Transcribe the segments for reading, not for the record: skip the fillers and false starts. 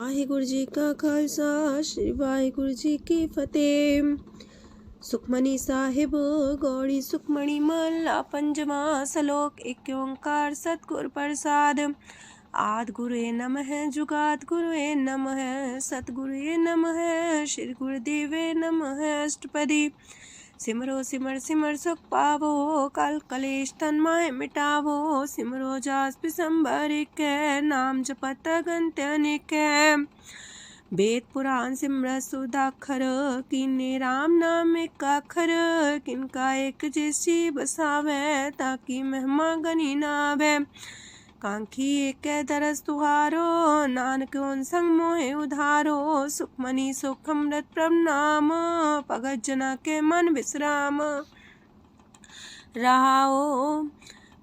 वाहिगुरु जी का खालसा श्री वाहिगुरु जी की फतेह। सुखमनी साहिब गौड़ी सुखमणी महला पंजवा सलोक। एक ओंकार सतगुर प्रसाद। आद गुरुए नमः जुगाद गुरुए नमः सतगुरुए नमः श्री गुरुदेवे नमः। अष्टपदी सिमरो सिमर सिमर सुख पावो कल कलेश तन माहे मिटावो। सिमरो जास पिसंबर एक नाम जपत अगंत अनेक। वेद पुराण सिमरत सुदाखर किन्ने राम नाम एक अखर। किनका एक जैसी बसावे ताकि महिमा गनी नावे। कांखी एक दरस तुहारो नानक उन संग मोहे उधारो। सुखमनी सुख अमृत प्रभ नाम भगत जना के मन विश्राम। रहाओ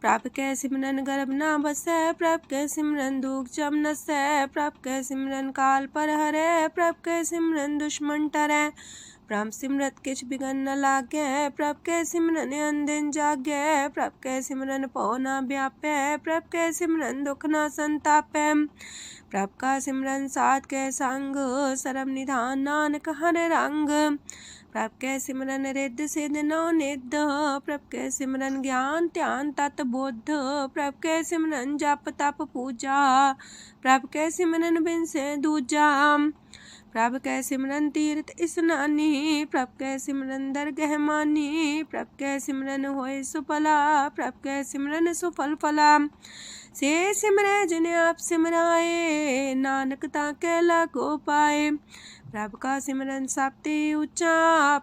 प्रभ कै सिमरन गर्भ ना बसै। प्रभ कै सिमरन दुख जम नसै। प्रभ कै सिमरन काल पर हरै। प्रभ कै सिमरन दुश्मन टरै। प्रभ सिमरत किछ बिगन न लागै। प्रभ कै सिमरन अनदिन जागै। प्रभ कै सिमरन पौ ना व्यापै। प्रभ कै सिमरन दुख ना संतापै। प्रभ का सिमरन साध कै संग सरम निधान नानक हर रंग। प्रभ कै सिमरन रिद्ध सिद्ध नौ निध। प्रभ कै सिमरन ज्ञान ध्यान तत बुद्ध। प्रभ कै सिमरन जप तप पूजा। प्रभ कै सिमरन बिन से दूजा। प्रभ कै सिमरन तीर्थ स्नानी। प्रभ कै सिमरन दरगह मानी। प्रभ कै सिमरन होए सुफला। प्रभ कै सिमरन सुफल फला। से सिमरै जिन आप सिमराए नानक ताकै लागो पाए। प्रभ का सिमरन सबते ऊंचा।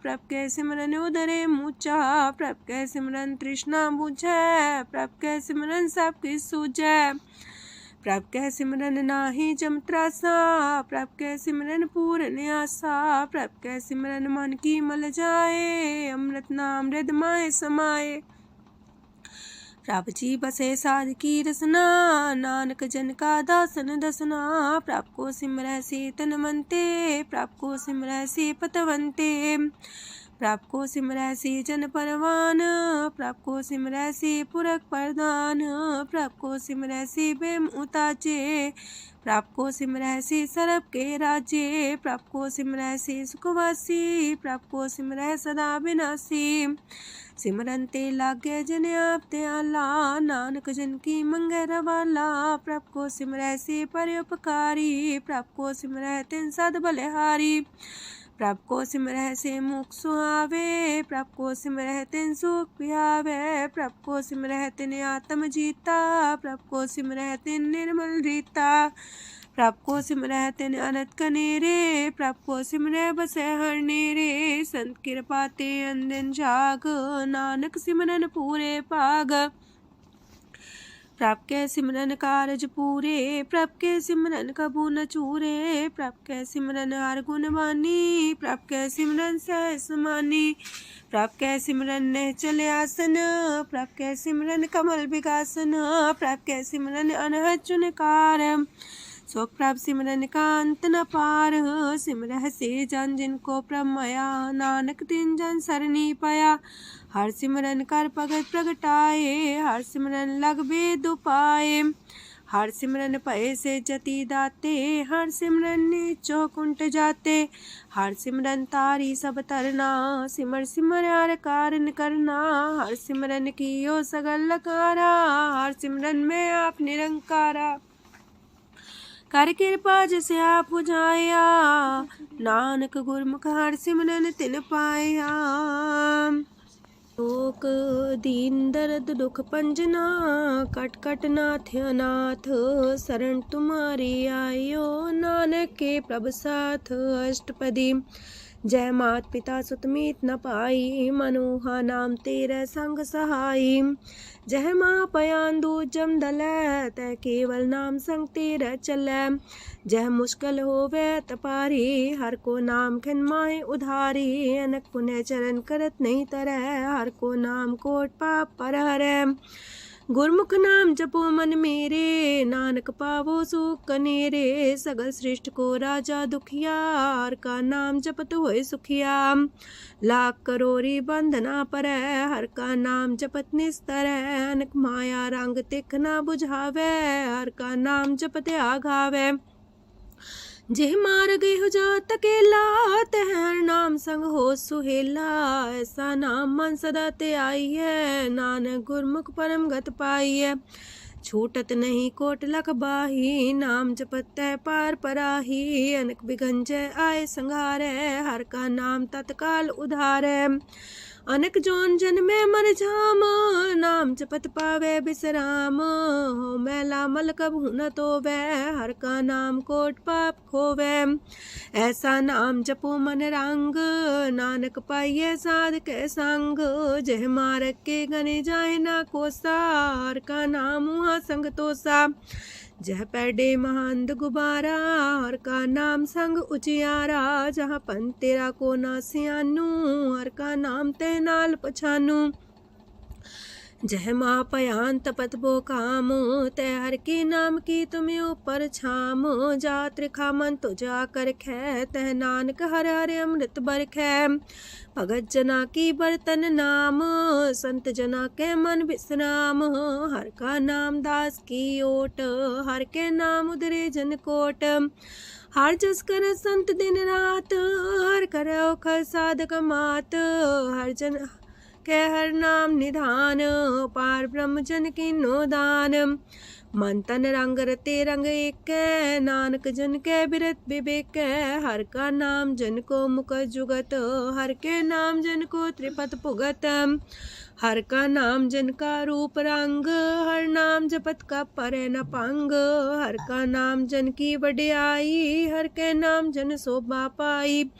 प्रभ कै सिमरन उदरे मूचा। प्रभ कै सिमरन तृष्णा बुझै। प्रभ कै सिमरन सब किछ सूझै। प्रभ कै सिमरन नाही जम त्रासा। प्रभ कै सिमरन पूर्ण आसा। प्रभ कै सिमरन मन की मल जाए। अमृत नाम हृद माए समाए। प्रभ जी बसे साध की रसना नानक जन का दासन दसना। प्रभ को सिमरै से तन मनते। प्रभ को सिमरै से पतवंते। प्रभ को सिमरै से जन परवान। प्रभ को सिमरै से पुरख प्रधान। प्रभ को सिमरै से बेम उताचे। प्रभ को सिमरै से सरब के राजे। प्रभ को सिमरै से सुखवासी। प्रभ को सिमरै सदा विनाशी। सिमरन ते लागे जिन आप दयाला नानक जन की मंगै रवाला। प्रभ को सिमरै से परोपकारी। प्रभ को सिमरै तिन सद बलिहारी। प्रभ को सिमरै से मुख सुहावे। प्रभ को सिमरै तिन सुख पिहावे। प्रभ को सिमरै तिन आत्म जीता। प्रभ को सिमरै तिन निर्मल रीता। प्रभ को सिमरै तिन अनंत कनेरे। प्रभ को सिमरै बसै हर नेरे। संत कृपा ते अनदिन जाग नानक सिमरन पूरे पाग। प्रभ कै सिमरन कारज पूरे। प्रभ कै सिमरन कबू न चूरे। प्रभ कै सिमरन हर गुण बानी। प्रभ कै सिमरन सहस समानी। प्रभ कै सिमरन निश्चल आसन। प्रभ कै सिमरन कमल विगासन। प्रभ कै सिमरन अनहद चुनकार। सो प्रभ सिमरन का अंत न पार। सिमरह से जन जिनको प्रभ माया नानक तिन जन सरनी पाया। हर सिमरन कर भगत प्रगटाए। हर सिमरन लग वेद उपाय। हर सिमरन भय से जति दाते। हर सिमरन नीचो कुंट जाते। हर सिमरन तारी सब तरना। सिमर सिमर हर कारण करना। हर सिमरन कियो सगल लकारा। हर सिमरन में आप निरंकारा। कर कृपा जिसे आप बुझाया। नानक गुरमुख हर सिमरन तिन पाया। लोक दीन दर्द दुख पंजना। कट कट नाथ अनाथ। शरण तुम्हारी आयो नानक के प्रभ साथ। अष्टपदी जय मात पिता सुत मीत न पाई। मनोहा नाम तेरे संग सहाई। जय माँ पयान दूज जम दलै। तै केवल नाम संग तेरे चलै। जह मुश्किल होवे तपारी। हर को नाम खिन माहे उधारी। अनक पुण्य चरण करत नहीं तरह। हर को नाम कोट पाप पर हरै। गुरमुख नाम जपो मन मेरे। नानक पावो सुख कनेरे। सगल सृष्ट को राजा दुखिया। हर का नाम जपत होए सुखिया। लाख करोरी बंधना परै। हर का नाम जपत निस्तर। अनक माया रंग तिख ना बुझावे। हर का नाम जपत आघावे। जेह मार गए हो जात अकेला, तह हर नाम संग हो सुहेला। ऐसा नाम मन सदा ते आई है, नानक गुरमुख परम गत पाई है। छूटत नहीं कोट लख बाही, नाम जपत तै पार पराही। अनक बिगंजय आए संघारै, हर का नाम तत्काल उधारै। अनक जोन जन्मे मर जाम, नाम जपत पावे बिसराम। हो मैला मल कबहु न तोवै, हर का नाम कोट पाप खोवै। ऐसा नाम जपो मन रंग, नानक पाइये साध के संग। जह मारक के गने जाए ना कोसा, हर का नाम हुआ संग तोसा। जह पैडे महांद गुबारा, हर का नाम संग उजियारा। जहाँ पन तेरा को ना सियानू, हर का नाम ते नाल पछानू। जह माँ पयान तपत बो काम, तै हर के नाम की तुम्हें ऊपर छाम। जा त्रिखा मन तो जा कर खे, तह नानक हर हर अमृत बरखै। भगत जना की बर्तन नाम, संत जना के मन विश्राम। हर का नाम दास की ओट, हर के नाम उधरे जन कोट। हर जस कर संत दिन रात, हर करो खर साधक मात। हर जन के हर नाम निधान, पार ब्रह्म जन की नो दान। मन तन रंग रते रंग एक, नानक जन के बिरत विवेक। हर का नाम जन को मुख जुगत, हर के नाम जन को त्रिपत पुगत। हर का नाम जन का रूप रंग, हर नाम जपत का परे न पंग। हर का नाम जन की वड्याई, हर के नाम जन शोभा पाई।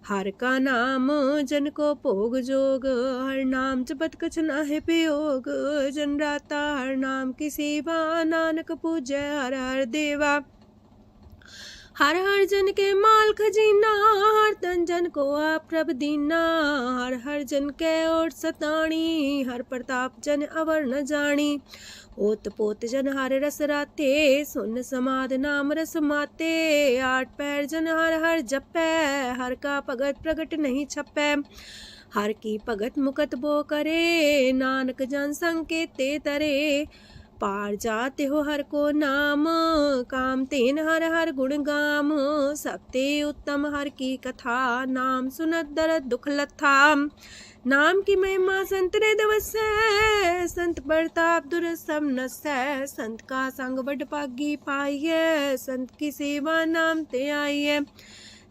हर का नाम जन को भोग जोग, हर नाम जपत कछ नाहि वियोग। जन राता हर नाम की सेवा, नानक पूजै हर हर देवा। हर हर जन के माल खजीना, हर तन जन को आप प्रभ दीना। हर हर जन के ओट सताणी, हर प्रताप जन अवर न जानी। ओत पोत जन हर रस राते, सुन समाध नाम रस माते। आठ पैर जन हर हर जपै, हर का भगत प्रगट नहीं छपै। हर की भगत मुकत बो करे, नानक जन संकेते तरे। पार जाते हो हर को नाम, काम तेन हर हर गुण गाम। सबते उत्तम हर की कथा, नाम सुनत दरद दुख लथा। नाम की महिमा संत ने दवसै, संत प्रताप दुर सब नसै। संत का संग बड़ पागी पाइयै, संत की सेवा नाम ते आइयै।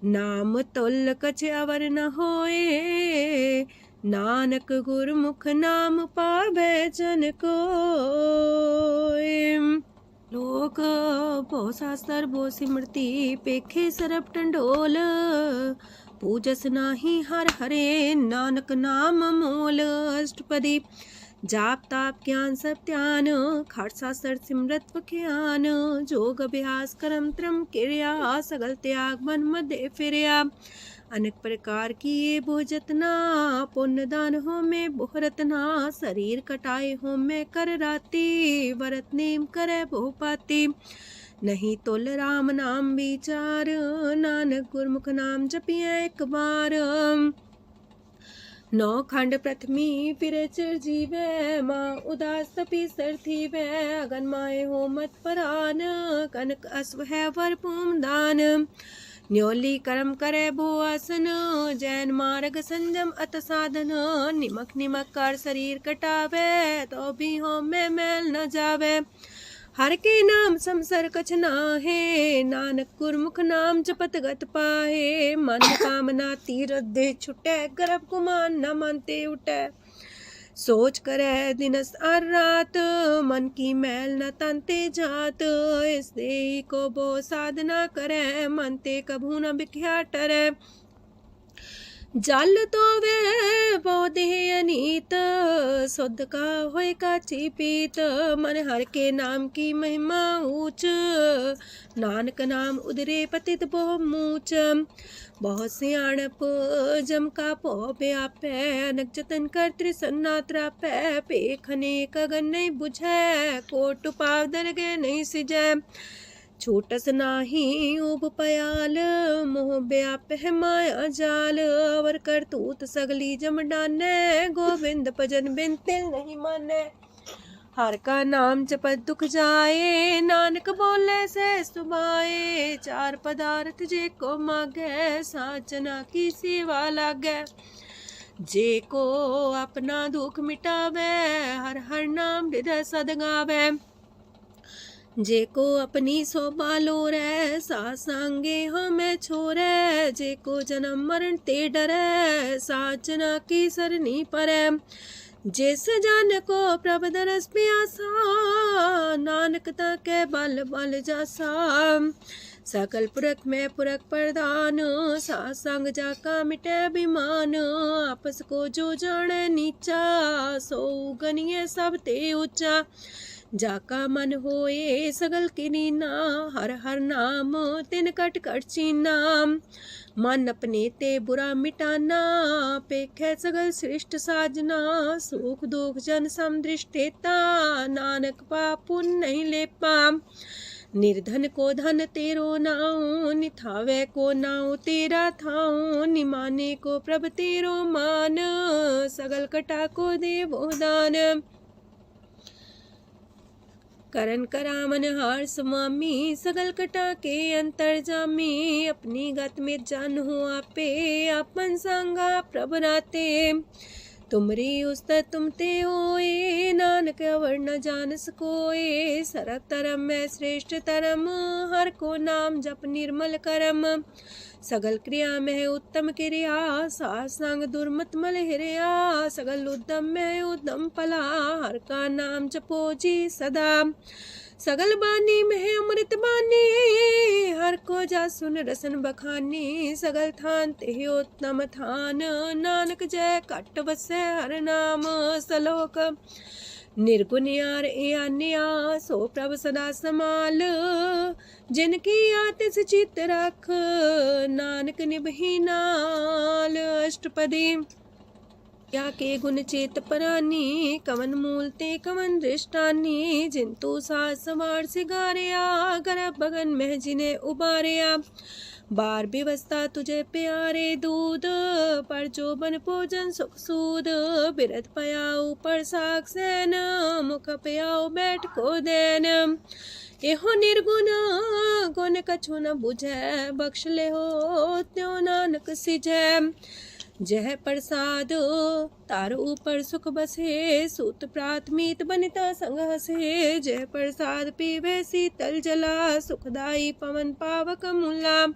नाम तुल कछ अवर न होए, नानक गुरमुख नाम पावै जन कोय। लोक भो शास्त्र भो सिमरती, पेखे सरब टंडोल। पूजस नाही हर हरे, नानक नाम मोल। अष्टपदी जाप ताप ज्ञान सब ध्यान, खालसा सर सिमरत ज्ञान। जोग अभ्यास करम त्रम क्रिया, सगल त्याग मन मध्य फिरया। अनेक प्रकार की ये भोजतना, पुण्य दान हो में बहुरतना। शरीर कटाए हो में कर राती, वरत नेम करे बहुपाती। नहीं तुल राम नाम विचार, नानक गुरमुख नाम जपिए एक बार। नौ खंड प्रथमी फिर चिर जीवै, माँ उदास तपी सर थीवै। अगन माए हो मत परान, कनक अश्व है वर पूम दान। न्योली कर्म करे भो आसन, जैन मार्ग संजम अत साधन। निमक निमक कर शरीर कटावे, तो भी हो में मैल न जावे। हर के नाम समसर कछ नाहे, नानक गुरमुख नाम जपत गत पाहे। मन कामना तीरथ दे छुटै, गर्भ गुमान न मानते उठै। सोच करे दिनस और रात, मन की मैल न तनते जात। इस देही को बो साधना करे, मन ते कभू न बिख्या टरै। जल तो वे वो देह अनीत, शुद्ध का होए काची पीत। मन हर के नाम की महिमा ऊंच, नानक नाम उदरे पतित बहु मूच। बहुत सियाणप जम का पो व्यापै, अनक जतन कर त्रिसन्ना त्रापै। पेखने कगन नहीं बुझै, कोट पाव दरगे नहीं सिजै। छूटस नाही उब पयाल, मोह व्याप है माया जाल। अवर करतूत सगली जम डानै, गोविंद भजन बिन तिल नहीं मानै। हर का नाम जपत दुख जाए, नानक बोले से सुभाए। चार पदार्थ जे को मागे, साजना की सेवा लागे। जे को अपना दुख मिटावे, हर हर नाम हृदय सद गावे। जे को अपनी शोभा लोरे, सासांगे हमें छोरे। जे को जन्म मरण ते डरे, साजना की सरनी परे। जिस जन को प्रभ दरस प्यासा, नानक ताके बल बल जासा। सकल पुरख में पुरख प्रधान, सासंग जाका मिटे अभिमान। आपस को जो जाने नीचा, सो गनिए सब ते ऊंचा। जाका मन होए सगल किरीना, हर हर नाम तिन कट कट चीना। मन अपने ते बुरा मिटाना, पेखे सगल सृष्ट साजना। सुख दुख जन समदृष्टेता, नानक पाप पुण्य नहीं लेपा। निर्धन को धन तेरो नाऊ, निथावे को नाऊ तेरा थाऊ। निमाने को प्रभ तेरो मान, सगल कटा को देवो दान। करन करामन हार स्वामी, सगल कटा के अंतर जामी। अपनी गत में जान हो आपे, अपन संगा प्रभ राते। तुमरी उस्तर तुम ते होए, नानक अवर न जान सकोए। सरक तरम में श्रेष्ठ तरम, हर को नाम जप निर्मल करम। सगल क्रिया में उत्तम क्रिया, सासंग दुर्मत मल हिरिया। सगल उद्यम में उद्यम फला, हर का नाम जपो जी सदा। सगल बानी में अमृत बानी, हर को जा सुन रसन बखानी। सगल थान ते उत्तम थान, नानक जय कट बसे हर नाम सलोक। निर्गुण यार आन्या, सो प्रभ सदा समाल। जिनकी आतिस चित रख, नानक निभही नाल। अष्टपदी या के गुण चेत परानी, कवन मूल ते कवन दृष्टानी। जिंतु सास सवार सिगारिया, गर्भ बगन में जिन्हें उबारिया। बार व्यवस्था तुझे प्यारे दूध, पर जो बन भोजन सुख सूद। बिरत पयाऊ पर साग सैन, मुख पयाऊ बैठ को देन। एहो निर्गुण गुण कछु न बुझे, बख्श ले हो त्यों नानक सिझे। जह प्रसाद तार ऊपर सुख बसे, सूत प्रात मीत बनिता संग हसे। जह प्रसाद पीवे शीतल जला, सुखदाई पवन पावक मूला।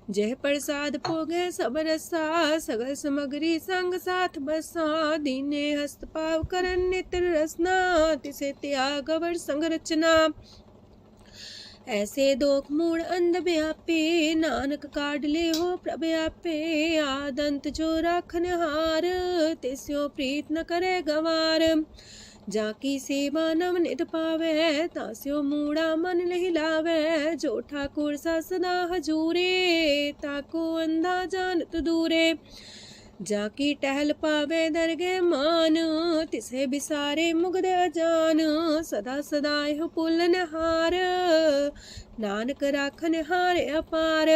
जह प्रसाद भोगे सब रसा, सगल समग्री संग साथ बसा। दीने हस्त पाव करन नित्र रसना, तिसे त्याग अवर संग रचना। ऐसे दोख मूड अंध व्यापे, नानक काढ़ ले हो प्रभ आपे। आदंत जो राखन हार, तिस्यो प्रीत न करे गवार। जाकी सेवा नव नित पावे, तास्यो मूड़ा मन लहिलावे। जो ठाकुर सा सदा हजूरे, ताको अंधा जानत दूरे। जाकी टहल पावे दरगे मान, तिसे बिसारे मुग्ध अजान। सदा सदा यह पुलन हार, नानक राखन हार अपार।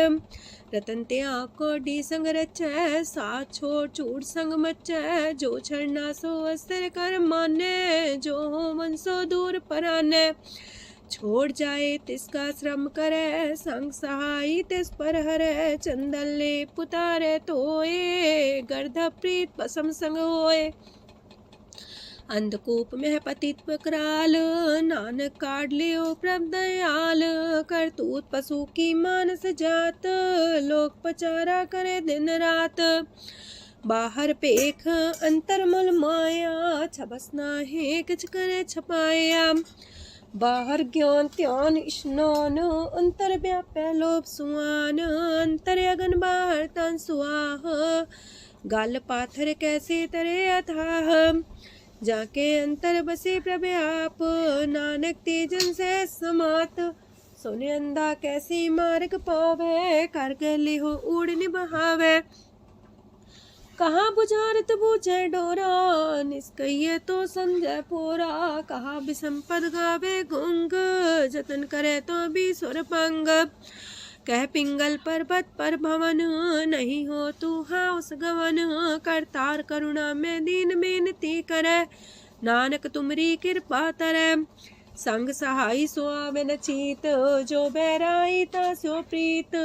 रतन त्याग कोडी संग रचै, साथ छोड़ चूड़ संग मचै। जो छड़ना सो अस्तर कर माने, जो हो मन सो दूर पराने। छोड़ जाए तिसका श्रम करे, संग सहाई तिस पर हरे। चंदन ले पुतारे तोए, गर्ध प्रीत पसम संग होए। अंधकूप में पतित कराल, नानक काढ़ लियो प्रभ दयाल। करतूत पशु की मानस जात, लोक पचारा करे दिन रात। बाहर पेख अंतर मुल माया, छबस नाहे किछ करे छपाया। बाहर ज्ञान त्यान स्नान, अंतर व्यापै लोभ सुआन। अंतर अगन बाहर तन सुआह, गल पाथर कैसे तरे अथाह। जाके अंतर बसे प्रभ आप, नानक तेजन से समात। सोने अंधा कैसे मार्ग पावे, कर गले हो उड़ निबहावे। कहाँ बुझारत बूझे डोरा, निष्कइये तो संजय पोरा। कहाँ बिसंपद गावे गुंग, जतन करे तो भी सुर पंग। कह पिंगल पर्वत पर भवन, नहीं हो तू हाउस गवन। करतार करुणा में दीन बेनती करे, नानक तुमरी कृपा तरੈ। संग सहाई सो आवे न चीत, जो बैराई तास्यो प्रीत।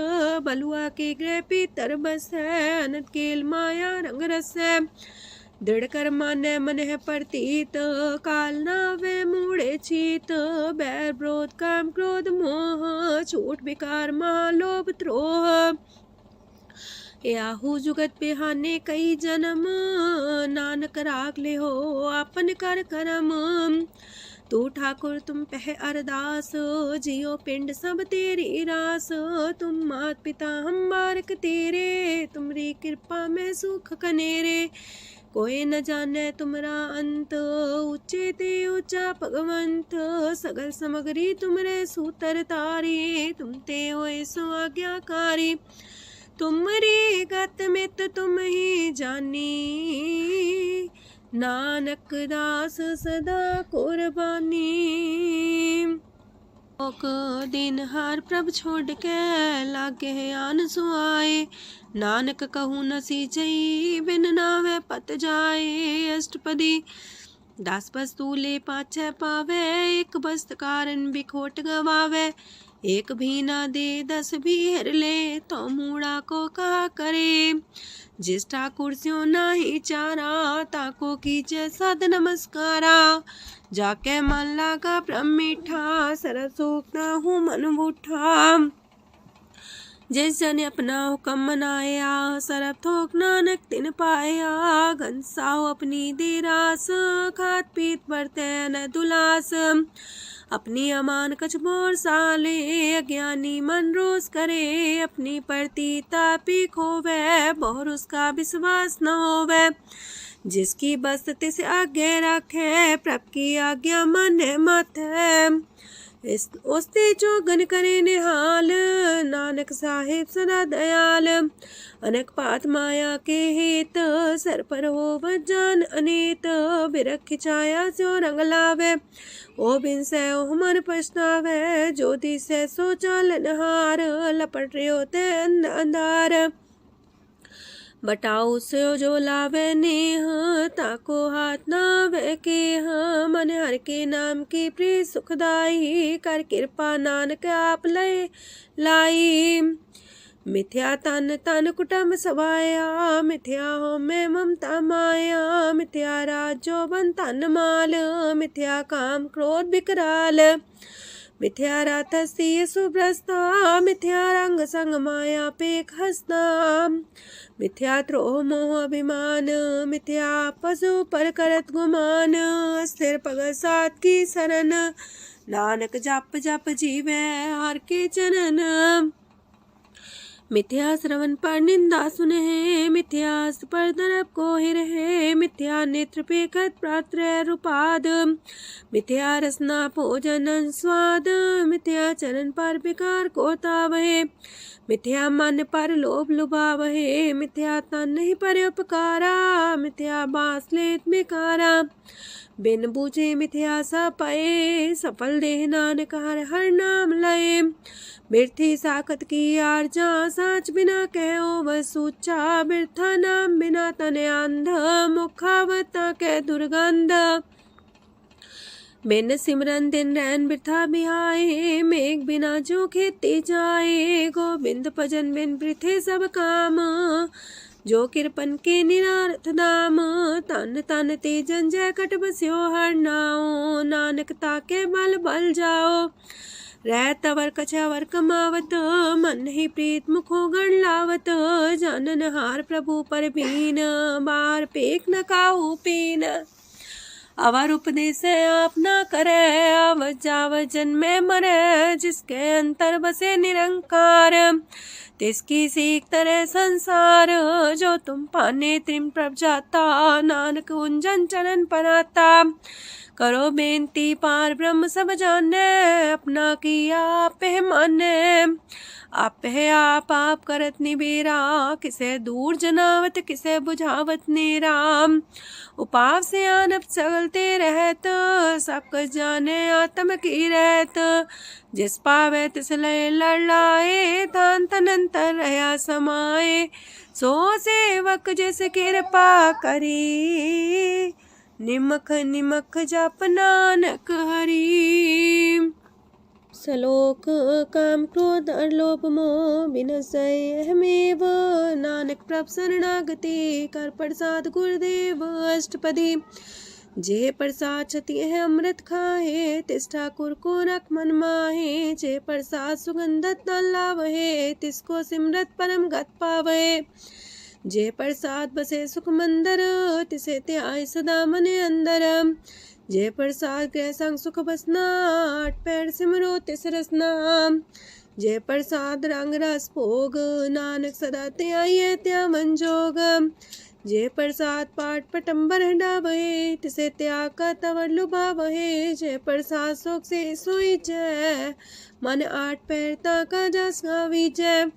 बलुआ के गृह पीतर बसै, अनंत केल माया रंग रसै। दृढ़ कर मानै मन है प्रतीत, काल नावे मूढ़े चीत। बैर विरोध काम क्रोध मोह, छूट विकार महालोभ द्रोह। याहू जुगत बिहाने कई जन्म, नानक राख ले हो आपन कर करम। तू ठाकुर तुम पह अरदास, जियो पिंड सब तेरी रास। तुम मात पिता हम बारक तेरे, तुमरी कृपा में सुख कनेरे। कोई न जाने तुमरा अंत, ऊंचे ते ऊंचा भगवंत। सगल समगरी तुमरे सूतर तारी, तुम ते होए सो आज्ञाकारी। तुमरी गत मित तुम ही जानी, नानक दास सदा कुर्बानी। ओक दिन हार प्रभ छोड़ के, लागे आन सुआए। नानक कहूँ न सीचई, बिन नावे पत जाए। अष्टपदी दस वस्तु ले पाछे पावे, एक वस्त कारण बिखोट गवावे। एक भी ना दे दस भी हर ले, तो मूड़ा को कहा करे। जिस ठाकुर स्यों नाही चारा, ताको कीजे सद नमस्कारा। जाके मन लागा ब्रह्म मीठा, सरस सूखता हूँ मन बूठा। जिस जन अपना हुक्म मनाया, सरब थोक नानक तिन पाया। घनसाओ अपनी दे रास, खात पीत बरते न दुलास। अपनी अमान कछ बोर साले, अज्ञानी मन रोस करे। अपनी परती तापी खोवे, बहुर उसका विश्वास न होवे। जिसकी बस तिस आगे रखे, प्रभ की आज्ञा माने माथे। उसते चौगन करे निहाल, नानक साहिब सदा दयाल। अनेक पात माया के हेत, सर पर हो जान अनेत। बिरख छाया स्यो रंग लावे, ओ बिन से ओ मन पछतावे। जो दिसे सो चालन हार, लपट रहो ते अंधार। बटाऊ से जो लावे नेह, ताको हाथ नावे केह। मन हर के नाम की प्रिय सुखदाई, कर कृपा नानक आप लय लाई। मिथ्या तन तन कुटुंब सवाया, मिथ्या हो में ममता माया। मिथ्या राजो बन तन माल, मिथ्या काम क्रोध विकराल। मिथ्या रातसी सुभ्रस्ता, मिथ्या रंग संग माया पेख हस्ता। मिथ्या द्रोह मोह अभिमान, मिथ्या पशु पर करत गुमान। स्थिर पग सात की शरण, नानक जप जप जीवे हर के चरण। मिथ्या श्रवण पर निंदा सुने, मिथ्या पर दरब को रहे। मिथ्या नेत्र पेखत प्रात्र रूपाद, मिथ्या रसना भोजन स्वाद। मिथ्या चरण पर विकार को तावहे, मिथ्या मन पर लोभ लुभावहे। मिथ्या तन ही पर उपकारा, मिथ्या बास लेत मिकारा। बिन बूझे मिथ्या सा पाए, सफल देह नानक हर हर नाम लय। बिरथी साखत की आरजा, साच बिना कहो वह सूचा। बिरथा नाम बिना तने अंध, मुखावता के दुर्गंध। बिन सिमरन दिन रैन बिरथा बिहाए, मेघ बिना जो खेती जाए। गोविंद भजन बिन बिरथे सब काम, जो किरपन के निरारथ दाम। तन तन ते जंजय कट बस्यो हर नाओ, नानक ताके बल बल जाओ। रह तवर कछवर कमावत, मन ही प्रीत मुखो गण लावत। जानन हार प्रभु पर बीन, बार पेख न काहू पीन। अवर उपदेश आप न करे, आवत जावत जन्मे मरे। जिसके अंतर बसे निरंकार, तिसकी सीख तरह संसार। जो तुम पाने त्रिम प्रभ जाता, नानक उंजन चरण पनाता। करो बेनती पार ब्रह्म सब जाने, अपना किया आप माने। आप है आप करत निबेरा, किसे दूर जनावत किसे बुझावत नेरा। उपाव से आनप चलते रहत, सब कुछ जाने आत्म की रहत। जिस पावे तिस लय लड़ाए, तान तनंतर रहा समाए। सो सेवक जिस कृपा करी, निमख निमख जप नानक हरि। सलोक काम क्रोध और लोभ मोह विनशय अहमेव, नानक प्रभ शरणागति कर प्रसाद गुरुदेव अष्टपदी। जे प्रसाद छति है अमृत खाहे, तिस ठाकुर को रख मन माहे। जे प्रसाद सुगंधत न लावहे, तिसको सिमरत परम गत पावहे। जे प्रसाद बसे सुख मंदर, तिसे त्याय सदा मने अंदर। जे प्रसाद गृह संग सुख बसना, आठ पैर सिमरो तिस रसना। जे प्रसाद रंग रस भोग, नानक सदा त्याये त्या मन जोग। जे प्रसाद पाठ पटम्बर डाबहे, तिसे त्याग का तवर लुभावहे। जे प्रसाद शोक से सोई जय, मन आठ पैर ताका जस गावीजय।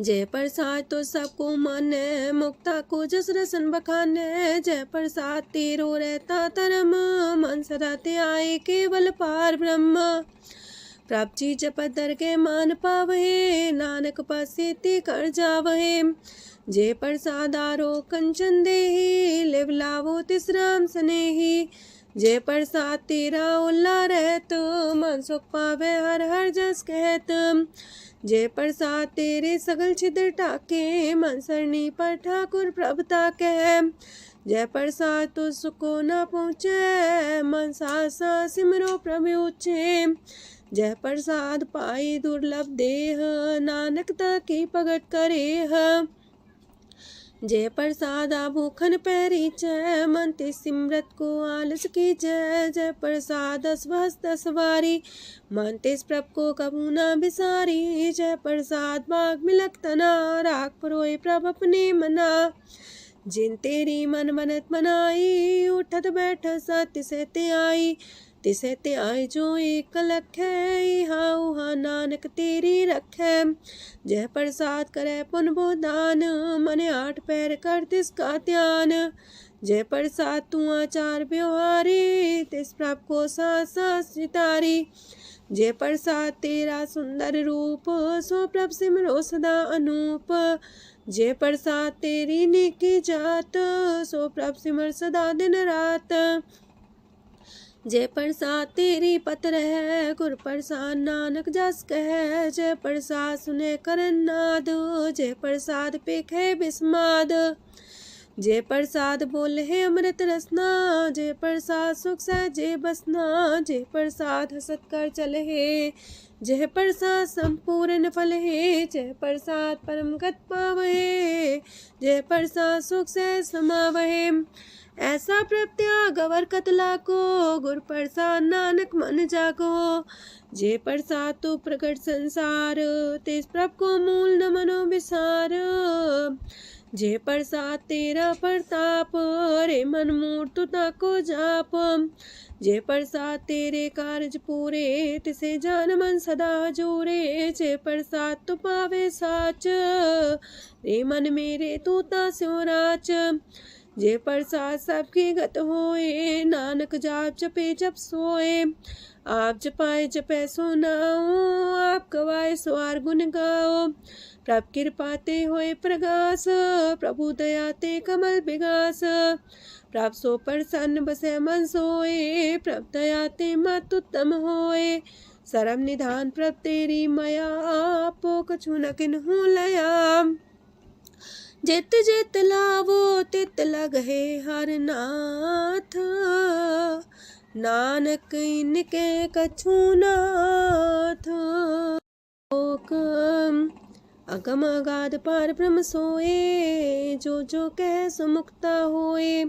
जय प्रसाद तो सबको माने, मुक्ता को जस रसन बखाने। जय प्रसाद तेरो रहता धर्म, मन सदा त्याये केवल पार ब्रह्म। प्रभ जी जपत दर के मान पावहे, नानक पासे ते कर जावहे। जे प्रसाद आरो कंचन देहि, लिव लावो तिस राम स्नेही। जे प्रसाद तेरा उल्ला रहत, मन सुख पावे हर हर जस कहत। जे प्रसाद तेरे सगल छिद्र टाके, मन सरनी पर ठाकुर प्रभ ताके। जय प्रसाद तो सुको न पहुँचे, मन सा सिमरो प्रभु ऊँचे। जय प्रसाद पाई दुर्लभ देह, नानक ताकी प्रगट करे। जय प्रसाद आभूखन पैरी जय, मन ते सिमरत को आलस की जय। जय प्रसाद अस्वस्थ सवारी, मन तेस प्रभ को कबू न बिसारी। जय प्रसाद बाग मिलक तना, राख परोए प्रभ अपने मना। जिन तेरी मन मनत मनाई, उठत बैठत सत्य से ते आई। तिसे ते आई जो एक लख है, इहा उहा नानक तेरी रखै। जय प्रसाद करे पुन बोदान, मने आठ पैर कर तिसका ध्यान। जय प्रसाद तू आचार व्यवहारी, तिस प्रभ को सास सितारी। जय प्रसाद तेरा सुंदर रूप, सो प्रभ सिमरो सदा अनूप। जय प्रसाद तेरी नेकी जात, सो प्रभ सिमर सदा दिन रात। जय प्रसाद तेरी पत्र है, गुर प्रसाद नानक जस कह। जय प्रसाद सुने करन नाद, जय प्रसाद पेखे बिस्माद। जय प्रसाद बोले है अमृत रसना, जय प्रसाद सुख सहजे बसना। जय प्रसाद हसत कर चले है, जय प्रसाद संपूर्ण फल है। जय प्रसाद परम गत पावहे, जय प्रसाद सुख से समावहे। ऐसा प्रत्याग अवर कतला को, गुर प्रसाद नानक मन जागो। जे प्रसाद तो प्रकट संसार, तेज प्रभ को मूल न मनो विसार। जे प्रसाद तेरा प्रताप, रे मन मूर्त ताको जाप। जे प्रसाद तेरे कारज पूरे, तिसे जान मन सदा जोरे। जे प्रसाद तो पावे साच, रे मन मेरे तू ता स्यो राच। जे प्रसाद सबकी गत होए, नानक जाप जपे जप सोए। आप जपाए जपे सो नाओ, आप गवाए सो आर गुण गाओ। प्रभ कृपा ते होए प्रगास, प्रभु दया ते कमल विगास। प्रभ सो प्रसन्न बसे मन सोए, प्रभ दया ते मत उत्तम होए। सरम निधान प्रभ तेरी मया, आपो कछु न किन्हु लया। जित जित लावो तित लगहे हर नाथ, नानक इनके कछु नाथ। अगम अगाध पार ब्रह्म सोए, जो जो कह सो मुक्ता होए।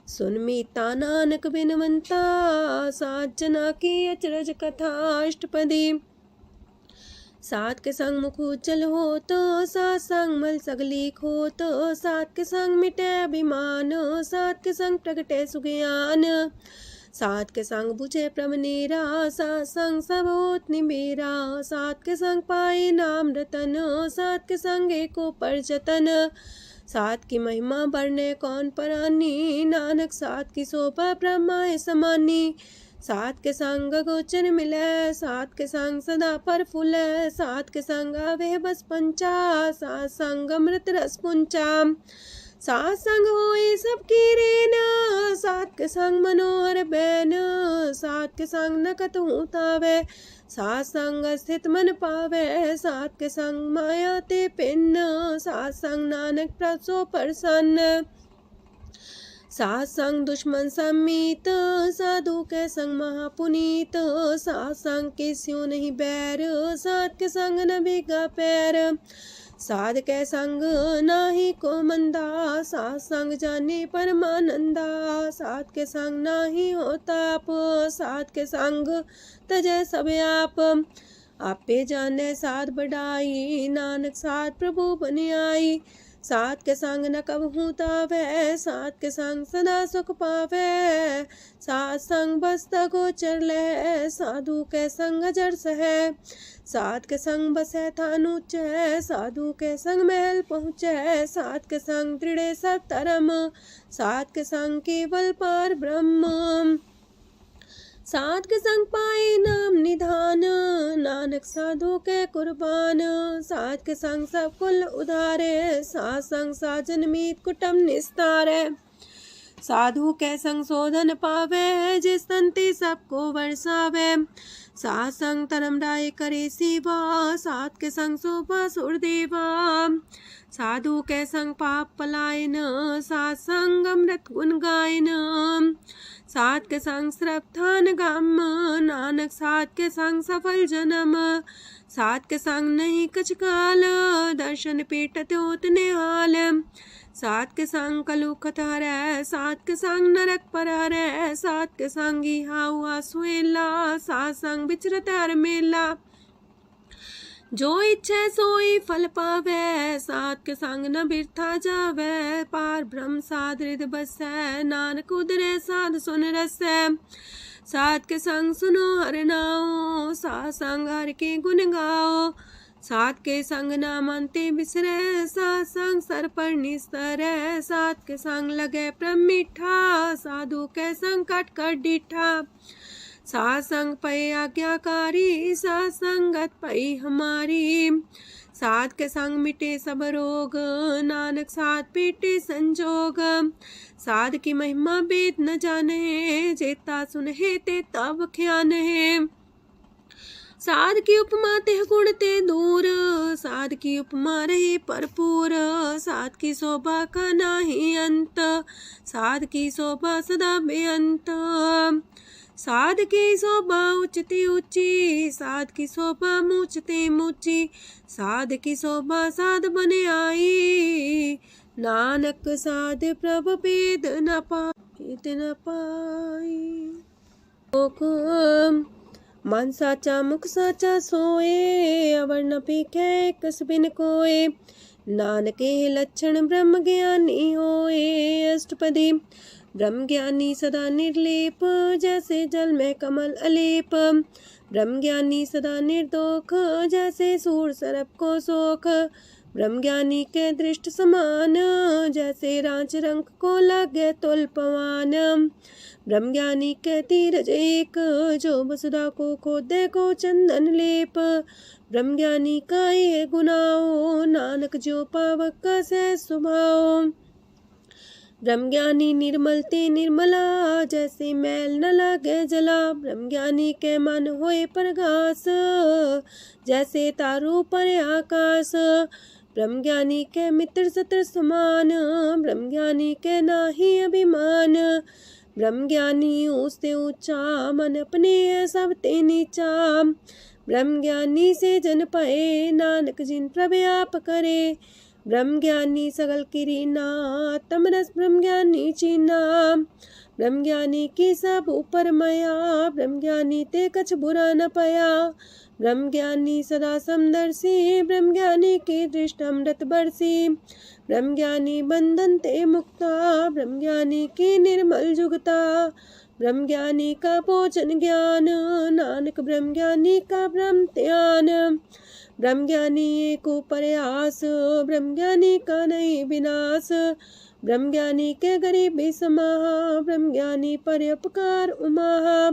सुन मीता नानक बिनवंता, सात जना की अचरज कथा अष्टपदी। सात के संग मुख उज्जल हो तो, सात संग मल सगली खो तो। सात के संग मिटे अभिमान, सात के संग प्रगटे सुज्ञान। सात के संग बुझे प्रभ नेरा, सात संग सब होत निमेरा। सात के संग पाए नाम रतन, सात के संग एको पर जतन। सात की महिमा बरने कौन परानी, नानक सात की शोभा ब्रह्मा समानी। सात के संग गोचर मिले, सात के संग सदा पर फूले। सात के संग आवे बस पंचा, सात संग अमृत रस पुंचा। सात संग होए सबकी रेन, सात के संग मनोहर बैन, सात के संग न कतहु तावै, सात संग स्थित मन पावै, सात के संग माया ते पिन्न, सात संग नानक प्रसो प्रसन्न, सात संग दुश्मन समीत, साधु के संग महापुनीत, सात संग के स्यों नहीं बैर, सात के संग न भीगा पैर, साध के संग नाही को मंदा, सात संग जाने परमानंदा, सात के संग नाही हो ताप, सात के संग तजय सब आप, आपे जाने साध बढ़ाई, नानक साध प्रभु बन आई, सात के संग न कबहू तावै, सात के संग सदा सुख पावै, सात संग बसता गोचर लहै, साधु के संग अजर सहै, सात के संग बसै थान ऊंचै, साधु के संग महल पहुँचै, सात के संग दृढ़ सब धर्म, सात के संग केवल पार ब्रह्म, सात के संग पाए नाम निधान, नानक साधु के कुर्बान, सात के संग सब कुल उधारे, सात संग साजन मीत कुटुम निस्तारे, साधु के संग शोधन पावे, जिस संति सबको वर्षावे, सात संग धर्म राय करे सेवा, सात के संग शोभा सुरदेवा, साधु के संग पाप पलायन, सात संग अमृत गुण गायन, सात के संग श्रद्धान गम, नानक सात के संग सफल जन्म, सात के संग नहीं कछ काल, दर्शन पेटत होत निहाल, सात के संग कलुखत हरै, सात के संग नरक पर हरै, सात के संग इहा हुआ सुहेला, सात संग विचरत हर मेला, जो इच्छा सोई फल पावै, सात के संग न बिरथा जावै, पार ब्रह्म साध हृदय बसै, नानक उदरै साध सुन रसै, सात के संग सुनो हर नाओ, सात संग हर के गुण गाओ, सात के संग ना मानते बिसरै, सात संग सर पर निस्तरै, सात के संग लगे प्रेम मीठा, साधु के संग कट कर डीठा, सात संग पै आज्ञाकारी, सात संगत पै हमारी, सात के संग मिटे सब रोग, नानक सात पीटे संजोग, साध की महिमा वेद न जाने, जेता सुनहे ते तब ख्यान है, साध की उपमा तेह गुण ते दूर, साध की उपमा रही भरपूर, साध की शोभा का नाही अंत, साध की शोभा सदा बेअंत, साध की शोभा उच्चती ऊंची, साध की शोभा मूचते मूची, साध की शोभा साध बने आई, नानक साध प्रभु भेद न पाई, मन साचा मुख साचा सोए, अवर न पीखे कस बिन कोए, नानके लक्षण ब्रह्म ज्ञानी होए, अष्टपदी ब्रह्म ज्ञानी सदा निर्लेप, जैसे जल में कमल अलेप, ब्रह्म ज्ञानी सदा निर्दोख, जैसे सूर सर्प को सोख, ब्रह्म ज्ञानी के दृष्ट समान, जैसे रांच रंग को लगे तुल पवान, ब्रह्म ज्ञानी के तीरज एक, जो वसुधा को खोदे को चंदन लेप, ब्रह्म ज्ञानी का ये गुनाओ, नानक जो पावक का सह स्वभाव, ब्रह्म ज्ञानी निर्मल ते निर्मला, जैसे मैल न लगे जला, ब्रह्म ज्ञानी के मन होए प्रगास, जैसे तारू पर आकाश, ब्रह्म ज्ञानी के मित्र सत्र समान, ब्रह्म ज्ञानी के नाही अभिमान, ब्रह्म ज्ञानी ऊंचते ऊंचा, मन अपने है सब ते नीचा, ब्रह्म ज्ञानी से जन पाए, नानक जिन प्रभु आप करे, ब्रह्म ज्ञानी सगल किरीना, तमरस ब्रह्म ज्ञानी चीना, ब्रह्म ज्ञानी की सब ऊपर मया, ब्रह्म ज्ञानी ते कछ बुरा न पाया, ब्रह्म ज्ञानी सदा समदर्शी, ब्रह्म ज्ञानी की दृष्ट अमृत बरसी, ब्रह्म ज्ञानी बंधन ते मुक्ता, ब्रह्म ज्ञानी की निर्मल जुगता, ब्रह्म ज्ञानी का भोजन ज्ञान, नानक ब्रह्म ज्ञानी का ब्रह्म ध्यान, ब्रह्म ज्ञानी एक ऊपर आस, ब्रह्म ज्ञानी का नहीं विनाश, ब्रह्म ज्ञानी के गरीबी समाहा, ब्रह्म ज्ञानी पर उपकार उमाहा।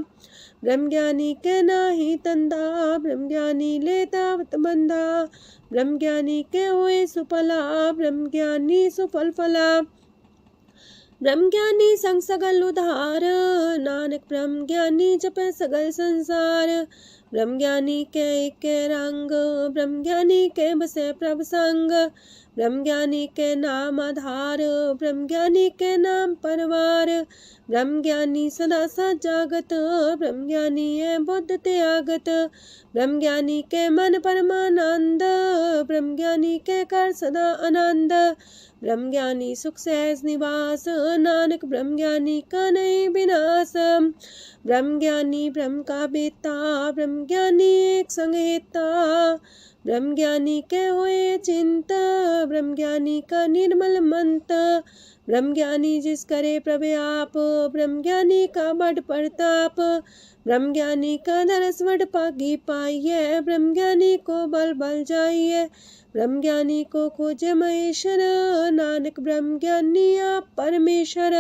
ब्रह्म ज्ञानी के नाही तंदा, ब्रह्म ज्ञानी लेतावत बंधा। ब्रह्म ज्ञानी के हुए सुफला, ब्रह्म ज्ञानी सुफल फला। ब्रह्म ज्ञानी संग सगल उधार, नानक ब्रह्म ज्ञानी जपे सगल संसार। ब्रह्म ज्ञानी के रंग, ब्रह्म ज्ञानी के बसे प्रभ संग। ब्रह्म ज्ञानी के नाम आधार, ब्रह्म ज्ञानी के नाम परवार। ब्रह्म ज्ञानी सदा सजागत, ब्रह्म ज्ञानी है बुद्ध त्यागत। ब्रह्म ज्ञानी के मन परमानंद, ब्रह्म ज्ञानी के कर सदा आनंद। ब्रह्म ज्ञानी सुख सहज निवास, नानक ब्रह्म ज्ञानी का नहीं विनाश। ब्रह्म ज्ञानी ब्रह्म का बेता, ब्रह्म ज्ञानी एक संगीता। ब्रह्म ज्ञानी के हुए चिंता, ब्रह्म ज्ञानी का निर्मल मंत। ब्रह्म ज्ञानी जिस करे प्रव्याप, ब्रह्म ज्ञानी का बड़ प्रताप। ब्रह्म ज्ञानी का दरस वड पागी पाइये, ब्रह्म ज्ञानी को बल बल जाइए। ब्रह्म ज्ञानी को खोजे महेश्वर, नानक ब्रह्म ज्ञानी आप परमेश्वर।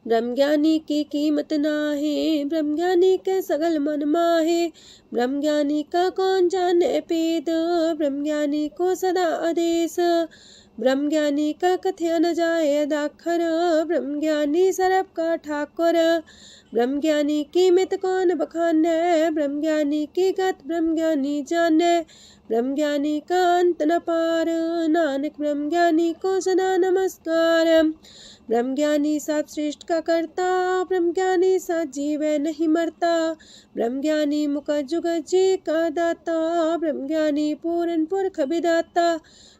ब्रह्म ज्ञानी की कीमत नाहे, ब्रह्म ज्ञानी के सगल मन माहे। ब्रह्म ज्ञानी का कौन जाने पेद, ब्रह्म ज्ञानी को सदा आदेश। ब्रह्म ज्ञानी का कथ्या न जाए दाखर, ब्रह्म ज्ञानी सरब का ठाकुर। ब्रह्म ज्ञानी की मित कौन बखाने, ब्रह्म ज्ञानी की गत ब्रह्म ज्ञानी जाने। ब्रह्म ज्ञानी का अंत न पार, नानक ब्रह्म ज्ञानी को सदा नमस्कार। ब्रह्म ज्ञानी सब सृष्ट का करता, ब्रह्म ज्ञानी सजीव नहीं मरता। ब्रह्म ज्ञानी मुख जुग जी का दाता, ब्रह्म ज्ञानी पूरन पुरख विदाता।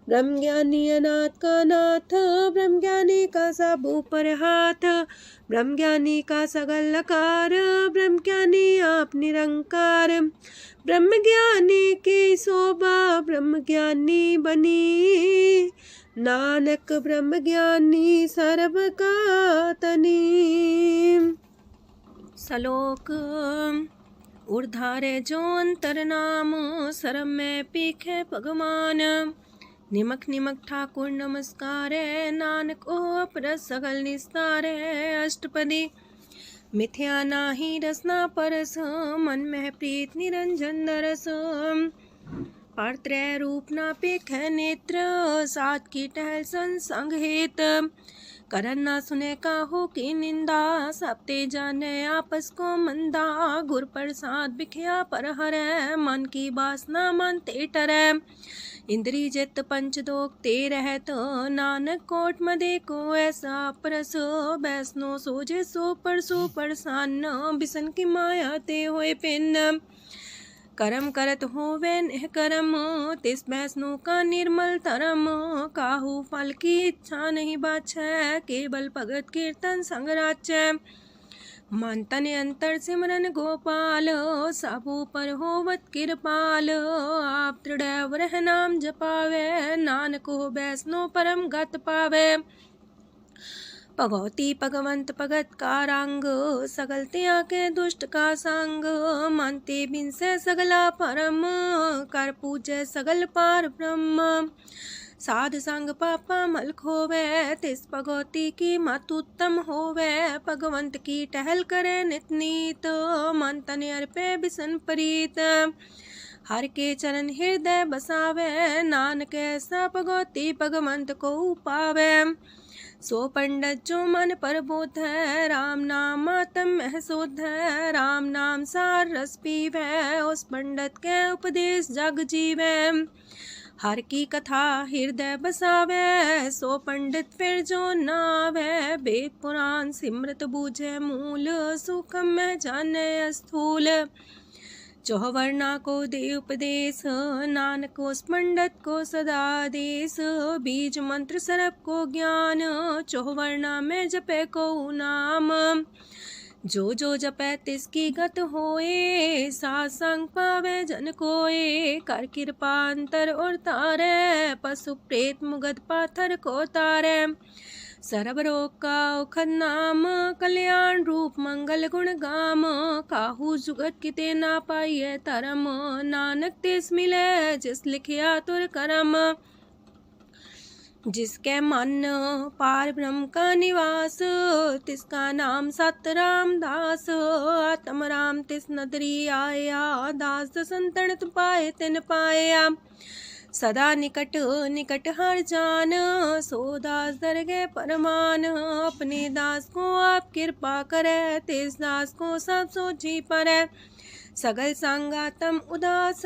ब्रह्म ज्ञानी अनाथ का नाथ, ब्रह्म ज्ञानी का सब ऊपर हाथ। ब्रह्म ज्ञानी का सगल लकार, ब्रह्म ज्ञानी आप निरंकार। ब्रह्म ज्ञानी की शोभा, ब्रह्म ज्ञानी बनी। नानक ब्रह्म ज्ञानी सर्व का तनी। श्लोक उर्धारे जो अंतर नाम, सरम में पीखे भगवान। निमक निमक ठाकुर नमस्कार, नानक ओ अपर सगल निस्तार। अष्टपदी मिथ्या नाही रसना परस, मन में प्रीत निरंजन दरस। परत्रय रूप ना पेख नेत्र, सात की टहल संसंग हेत। करन ना सुने काहू की निंदा, सबते जाने आपस को मंदा। गुर प्रसाद बिखया पर हरै, मन की वासना मानते टरै। इंद्री जित पंच दोख ते रहत, नानक कोट मदे को ऐसा परस। बैसनो सोजे सो परसो परसान, बिसन की माया ते होए पिन। करम करत होवे नेह करम, तिस बैसनो का निर्मल धरम। काहू फल की इच्छा नहीं बाछै, केवल भगत कीर्तन संग राचै। मन तन अंतर सिमरन गोपाल, सबू पर होवत कृपाल। आप दृढ़ रह नाम जपावे, नानक हो बैसनो परम गत पावे। भगवती भगवंत भगत का रंग, सगल त्याग के दुष्ट का संग। मानते बिन से सगला परम, कर पूजे सगल पार ब्रह्म। साध संग पापा मल खोवे, तिस भगवती की मत उत्तम होवे। भगवंत की टहल करे नित नीत, मन तन अर्पे बिसन प्रीत। हर के चरण हृदय बसावे, नानक ऐसा भगवती भगवंत को पावे। सो पंडित जो मन पर बोध है, राम नाम आत्म में शोध है। राम नाम सार रस पीवे, उस पंडित के उपदेश जग जीवे। हर की कथा हृदय बसावे, सो पंडित फिर जो नावे। वेद पुराण सिमृत बूझे मूल, सूक्ष्म में जाने स्थूल। चौवर्णा को दे उपदेश, नानक उस पंडित को सदा देश। बीज मंत्र सरप को ज्ञान, चौवर्णा में जपे को नाम। जो जो जपे तिसकी गत होए, सासंग पावे जन कोए। कर कृपा अंतर और तारे, पशु प्रेत मुगध पाथर को तारे। सर्व रोग का औखद नाम, कल्याण रूप मंगल गुण गाम। काहू जुगत किते ना पाइये तरम, नानक तिस मिले जिस लिखिया तुर करम। जिसके मन पार ब्रह्म का निवास, तिसका नाम सत रामदास। आत्म राम तिस नदरी आया, दास संतन पाए तिन पाया। सदा निकट निकट हर जान, सो दास दरगे परमान। अपने दास को आप कृपा करे, तिस दास को सब सोची परै। सगल संगातम उदास,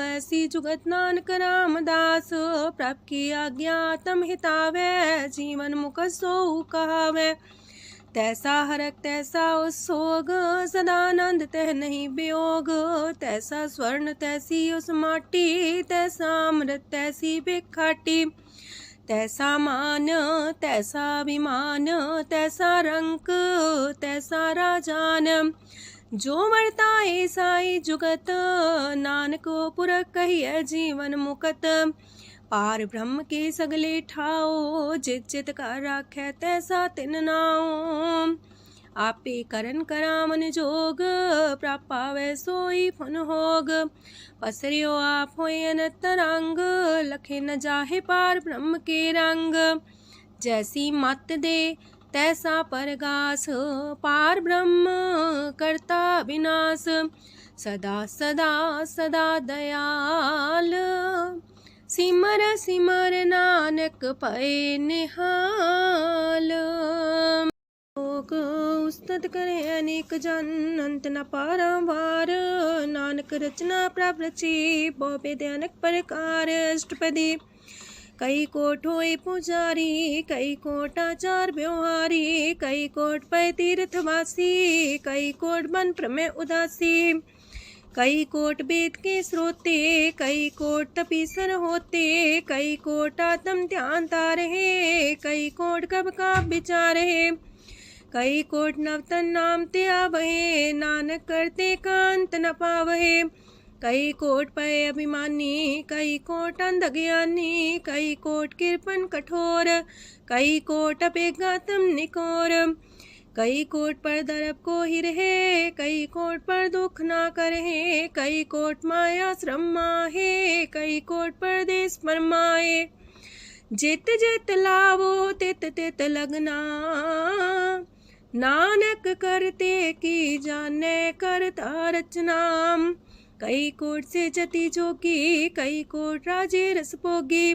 ऐसी जुगत नानक रामदास। प्रभ की आज्ञा तम हितावे, जीवन मुख सो कहावे। तैसा हरक तैसा उत्सोग, सदानंद तह नहीं वियोग। तैसा स्वर्ण तैसी उस माटी, तैसा अमृत तैसी बिखाटी। तैसा मान तैसा अभिमान, तैसा रंक तैसा राजान। जो वर्ताए साई जुगत, नानक पुरख कहिए जीवन मुकत। पार ब्रह्म के सगले ठाओ, जित चित कर राखै तैसा तिन नाओ। आपे करन करामन जोग, प्राप पावै सोई फन होग। पसरियो आप होय अनंत रंग, लखे न जाहे पार ब्रह्म के रंग। जैसी मत दे तैसा परगास, पार ब्रह्म करता विनाश। सदा सदा सदा दयाल, सिमर सिमर नानक पए निहाल। लोक उस्तत करे अनेक जन, अंत न पारावार। नानक रचना प्रभ रची, बहु अनेक प्रकार। अष्टपदी कई कोट होए पुजारी, कई कोट आचार व्यवहारी। कई कोट पै तीर्थवासी, कई कोट बन प्रमेय उदासी। कई कोट वेद के स्रोते, कई कोट तपीसर होते। कई कोट आत्म ध्यान तारहे, कई कोट कब का विचार है। कई कोट नवतन नाम ते आवहे, नानक करते कांत न पावहे। कई कोट पय अभिमानी, कई कोट अंधज्ञानी। कई कोट कृपन कठोर, कई कोट अपेगातम निकोर। कई कोट पर दरब को ही रहे, कई कोट पर दुख ना करहे। कई कोट माया श्रम माहे, कई कोट परदेश परमाए। जित जित लावो तित तित लगना, नानक करते की जाने करता रचना। कई कोट से जति जोगी, कई कोट राजे रस भोगी।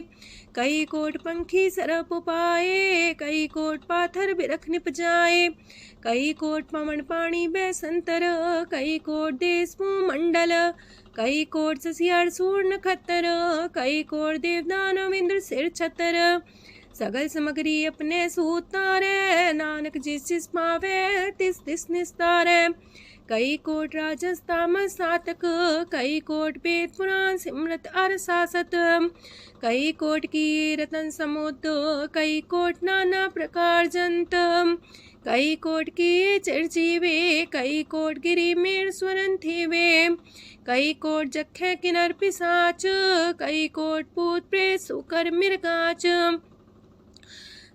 कई कोट पंखी सरप पाए, कई कोट पाथर बिरख निप जाए। कई कोट पवन पानी बैसंतर, कई कोट देश मंडल। कई कोट ससियार सूर नखत्तर, कई कोट देवदानव इंद्र सिर छतर। सगल समग्री अपने सूतारे, नानक जिस जिस पावे तिस तिस निस्तारे। कई कोट राजस तामस सातक, कई कोट वेद पुराण सिमरत अर सासत। कई कोट की रतन समुद्र, कई कोट नाना प्रकार जंत। कई कोट की चिरजीवे, कई कोट गिरी मेर स्वरन थीवे। कई कोट जखे किनर पिसाच, कई कोट पूत प्रेत सुकर मिर्गाच।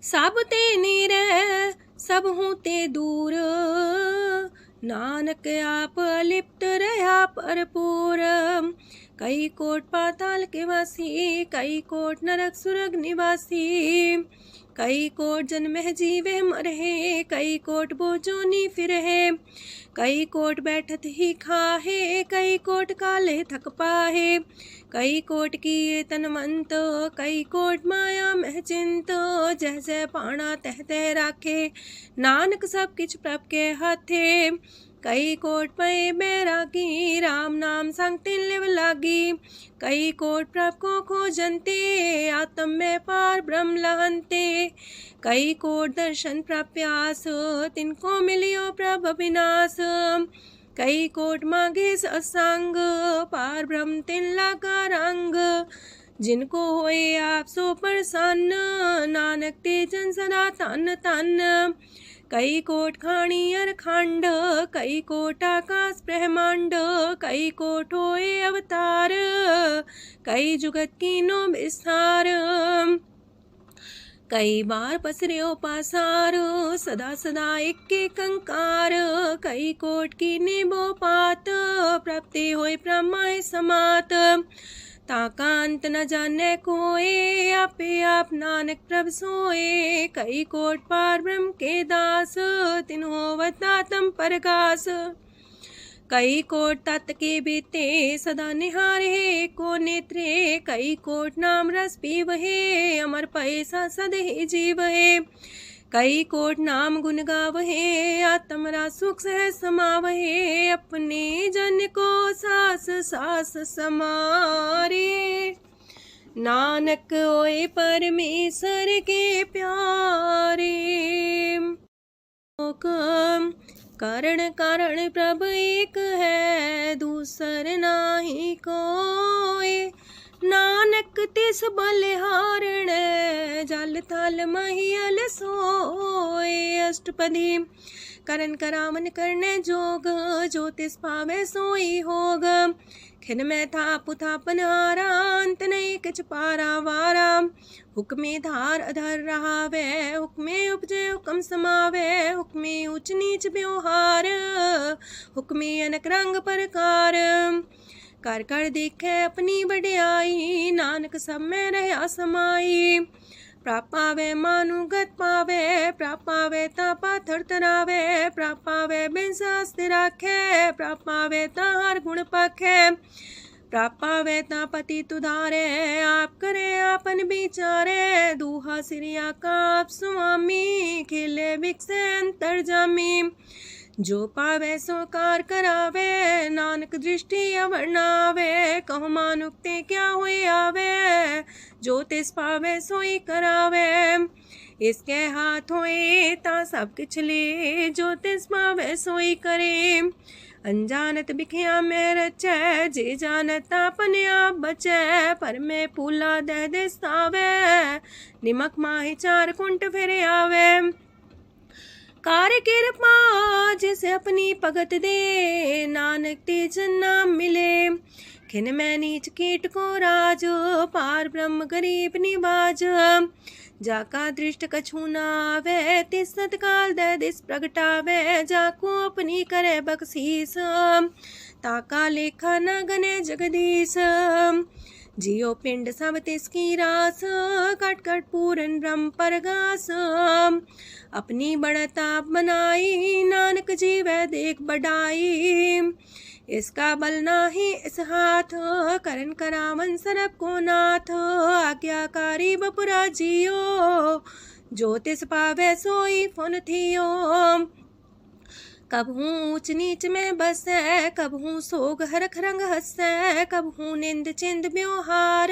सब ते नीरे सब हूँ ते दूर, नानक आप लिप्त रहा भरपूर। कई कोट पाताल के वासी, कई कोट नरक सुरग निवासी। कई कोट जन्मह जीवे मरहे, कई कोट बोझोनी फिरहे। कई कोट बैठत ही खाहे, कई कोट काले थक पाहे। कई कोट किए तनमंत, कई कोट माया मह चिंत। जह जह पाणा तह तह राखे, नानक सब किछ प्रभ के हाथे। कई कोट पए बैरागी, राम नाम संग तिन लिव लागी। कई कोट प्रभ को खोजंते, आत्म में पार ब्रह्म लहंते। कई कोट दर्शन प्रप्यास, तिनको मिलियो प्रभ अविनाश। कई कोट मांगे सत्संग, पार ब्रह्म तिन लागा रंग। जिनको होए आप सो प्रसन्न, नानक ते जन सदा तन तन। कई कोट खाणी अर खंड, कई कोट आकाश ब्रह्मांड। कई कोट होए अवतार, कई जुगत कीनो विस्तार। कई बार पसर्यो पासार, सदा सदा एक कंकार। कई कोट की निबो पात, प्राप्ति होए प्रमाय समात। ताका अंत न जाने कोय, आपे आप नानक प्रभ सोए। कई कोट पार ब्रह्म के दास, तिन होवत आत्म परगास। कई कोट तत् के बीते, सदा निहारे को नेत्रे। कई कोट नाम रस पीवहे, अमर पैसा सदहि जीवहे। कई कोट नाम गुण गावहे, आत्मरा सुख सह समावहे। अपने जन को सास सास समारे, नानक होए परमेश्वर के प्यारे। कारण कारण प्रभ एक है, दूसर नाही कोय। नानक तिस बलिहारण, जल थल महियल सोए। अष्टपदी करन करावन करने जोग, जो तिस पावे सोई होग। खिन में थाप थापन हारा, अंत नहीं किछ पारा वारा। हुक्मे धार अधर रहावे, हुक्मे उपजे हुक्म समावे। हुक्मे ऊंच नीच व्यवहार, हुक्मे अनक रंग प्रकार। कर कर देखे अपनी बड़ाई, नानक सब में रहा समाई। प्रापावे मानुगत पावे, प्रापावे ता पाथर तरावे। प्रापावे बिन शास्त्र राखे, प्रापावे ता हर गुण पाखे। प्रापावे ता पति तुधारे, आप करे आपन विचारे। दूहा सिरिया का आप स्वामी, खिले बिकसे अंतर जामी। जो पावे सो कार करावे, नानक दृष्टि अवर्णावे। कहो मानुक्ते क्या हुए आवे, जो तिस पावे सोई करावे। इसके हाथ होए ता सब किछ ले, जो तिस पावे सोई करे। अनजानत बिखिया में रचै, जे जानत अपने आप बचै। पर में पूला दे दिस्तावे, निमक माही चार कुंट फिर आवे। कार कृपा जिसे अपनी भगत दे, नानक तेज नाम मिले। खिन में नीच कीट को राज, पार ब्रह्म गरीब निवाज। जाका दृष्ट कछु न आवे, तिस सतकाल दे दिस प्रगटावे। जाको अपनी करे बख्शीस, ताका लेखा न गने जगदीश। जियो पिंड सब तिसकी रास, कट कट पूरन ब्रह्म परगास। अपनी बढ़ता बनाई, नानक जीवै देख बढ़ाई। इसका बल नाही इस हाथ, करन करावन सरब को नाथ। आज्ञाकारी बपुरा जियो, जो तिस पावे सोई फुन थियो। कबहू ऊंच नीच में बसै, कबहू सोग हरख रंग हंसै। कबहू निंद चिंद व्यवहार,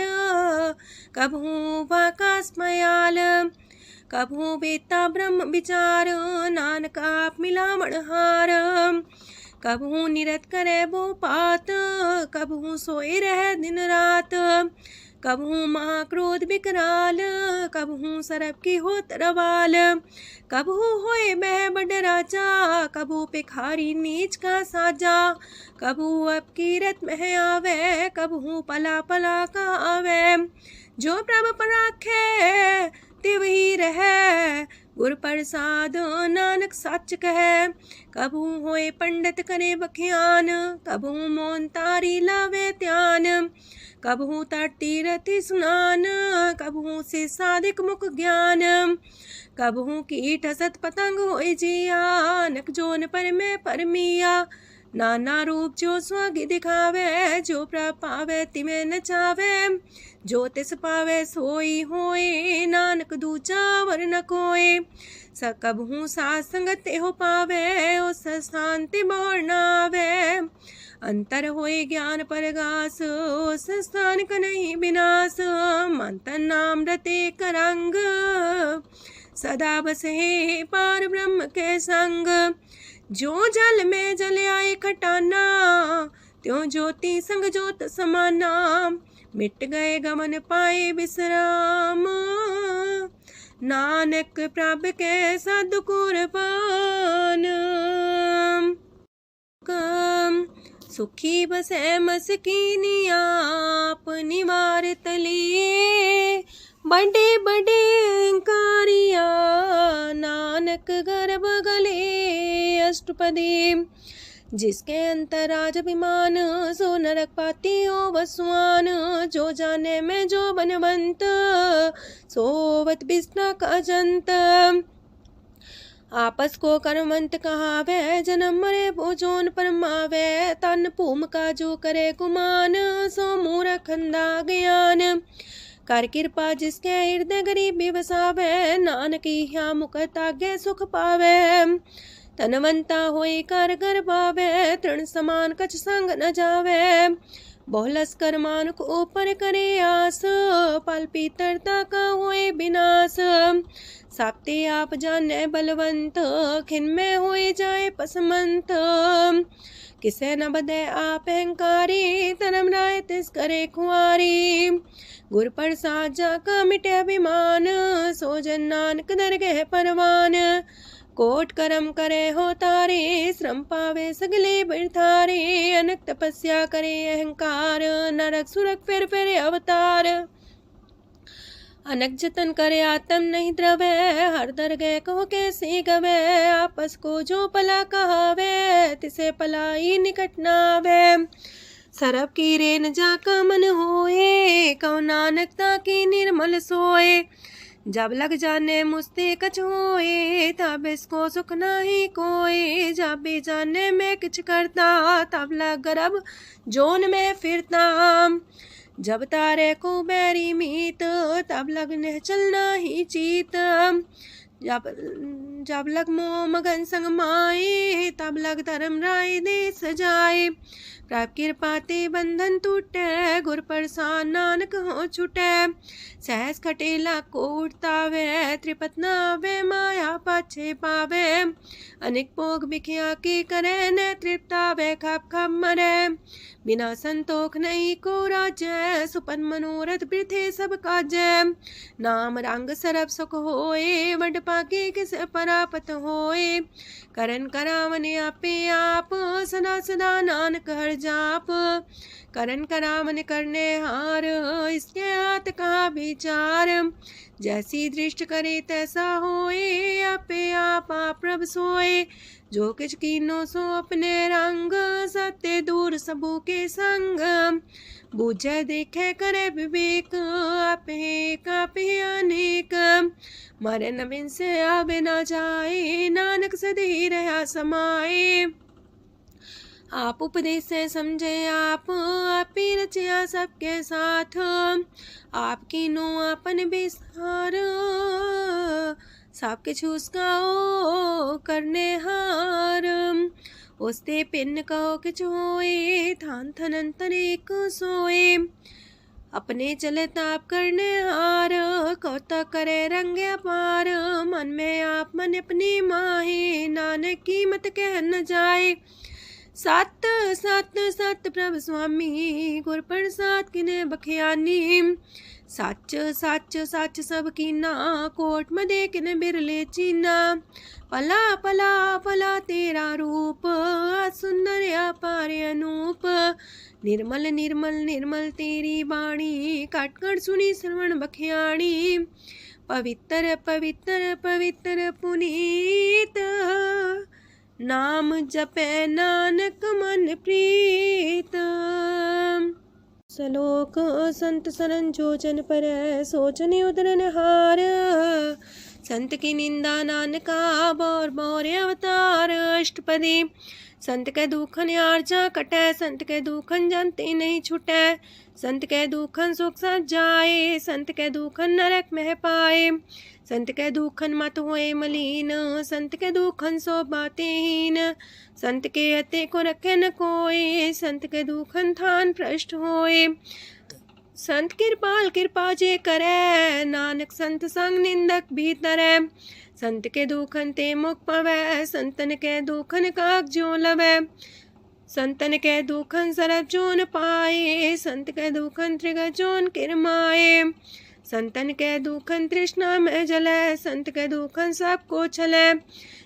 कबहू वाकास मयाल। कबहू बेता ब्रह्म विचार, नानक आप मिलावण हार। कबहू निरत करे वो पात, कबहू सोए रह दिन रात। कबहू महाक्रोध विकराल, कबहू सरब की हो तरवाल। कबहू होए बह बड़ राजा, कबहू भिखारी नीच का साजा। कबहू अब कीरत में आवे, कबहू पला पला का आवे। जो प्रभ पर राखे तिव ही रहे, गुर प्रसाद नानक सच कहे। कबहू होए पंडित करे बख्यान, कबहू मौन तारी लावे ध्यान। कबहू तट तीरथ स्नान, कबहू से साधिक मुख ज्ञान। कबहू कीट असत पतंग होए जिया, नक जोन पर में परमिया। नाना रूप जो स्वागी दिखावे, जो प्रभ पावे तिमें नचावे। जो तिस पावे सोई होए, नानक दूजा वर न कोय। सकबहू साथ संगत हो पावे, उस शांति मोर नावे। अंतर होए ज्ञान परगास, उस स्थान का नहीं विनाश। मंतन नाम रते करंग, सदा बसे पार ब्रह्म के संग। जो जल में जल आए खटाना, त्यों ज्योति संग ज्योत समाना। मिट गए गमन पाए विश्राम, नानक प्रभ के साधु कुर्बान। सुखी बसे मस्कीनी आप निवार तलिए। बड़े बड़े कारिया, नानक गर्भ गले। अष्टपदी जिसके अंतराज अभिमान, सो नरक पाती हो वसुआन। जो जाने में जो बनवंत, सोवत बिस्ना का जंत। आपस को कर्मंत कहावे, जन्म मरे भोजोन परमावे। तन भूम का जो करे गुमान, सो मूर्ख अंधा ज्ञान। कर कृपा जिसके हृदय गरीबी बसावे, नानक यहाँ मुख तागे सुख पावे। तनवंता होई कर घर पावे, तृण समान कछ संग न जावे। बहुलस कर मानुक ऊपर करे आस, पल पीतरता का होए विनाश। साप्ते आप जाने बलवंत, खिन में होए जाए पसमंत। किसे न बदे आप अहंकारी, धर्म राय तिस करे खुआरी। गुर प्रसाद जाका मिटे अभिमान, सो जन नानक दरगह परवान। कोट करम करे हो तारे, श्रम पावे सगले बिरथारे। अनक तपस्या करे अहंकार, नरक सुरक फिर अवतार। अनक जतन करे आत्म नहीं द्रवे, हर दरगह कहो कैसे गवे। आपस को जो पला कहावे, तिसे पलाई निकट नावे। सरब की रेन जाका मन होए, कहो नानक ताकी निर्मल सोए। जब लग जाने मुझते कछ होए, तब इसको सुख नाही कोई। जब भी जाने में किछ करता, तब लग गर्भ जोन में फिरता। जब तारे को बैरी मीत, तब लगने चलना ही चीत। जब लग मोह मगन संग माए, तब लग धर्म राय दे सजाए। प्रभ कृपा ते बंधन टूटे, गुर प्रसाद नानक हो छूटे। सहस खटेला को उठतावे, त्रिपत नावे माया पाछे पावे। अनेक भोग बिखिया की करे, न तृप्तावे खप खप मरे। बिना संतोख नहीं को राजय, सुपन मनोरथ वृथे सब काजय। नाम रंग सरब सुख होए, वड पाके किस परापत होए। करन करावन आपे आप, सदा सदा नानक हर जाप। करन करावन करने हार, इसके हाथ का विचार। जैसी दृष्ट करे तैसा होए, आपे आप प्रभ सोए। जो किछ कीनो सो अपने रंग, सत्य दूर सबू के संग। बूझे देखे करे विवेक, आपे अनेक। मरे नबिन से आवे ना जाए, नानक सदी रहा समाए। आप उपदेश से समझे आप ही रचिया सबके साथ। आपकी नो आपन विस्तार, सब किछु उसका ओ करने हार। उसते पिन कहो किछु होए, थान थन अंतर एक सोए। अपने चले ताप करने हार, कौतक करे रंग अपार। मन में आप मन अपनी माहे, नानक की मत कह न जाए। सत सत सत प्रभ स्वामी, गुर प्रसाद किने बखियानी। सच सच सच सब कीना, कोट मदे किने बिरले चीना। पला पला पला तेरा रूप, सुंदर अपार अनूप। निर्मल निर्मल निर्मल तेरी बाणी, काटकर सुनी श्रवण बखियाणी। पवित्र पवित्र पवित्र पुनीत, नाम जपे नानक मन प्रीत। सलोक संत सरन जोजन पर, सोचन उदरन हार। संत की निंदा नानका, बौर बौर अवतार। अष्टपदी संत के दुखन आर्जा कटै, संत के दुखन जानते नहीं छुटै। संत के दुखन सुख सज जाए, संत के दुखन नरक में पाए। संत के दुखन मत होए मलीन, संत के दुखन सो बातें हीन। संत के अते को रखे न कोई, संत के दुखन थान भ्रष्ट होए। संत कृपाल कृपा जे करे, नानक संत संग निंदक भीतरै। संत के दुखन ते मुख पवै, संतन के दुखन काग जो लवै। संतन के दुखन सरब जोन पाए, संत के दुखन त्रिगत जोन किरमाए। संतन के दुखन तृष्णा में जलै, संत के दुखन सबको छलै।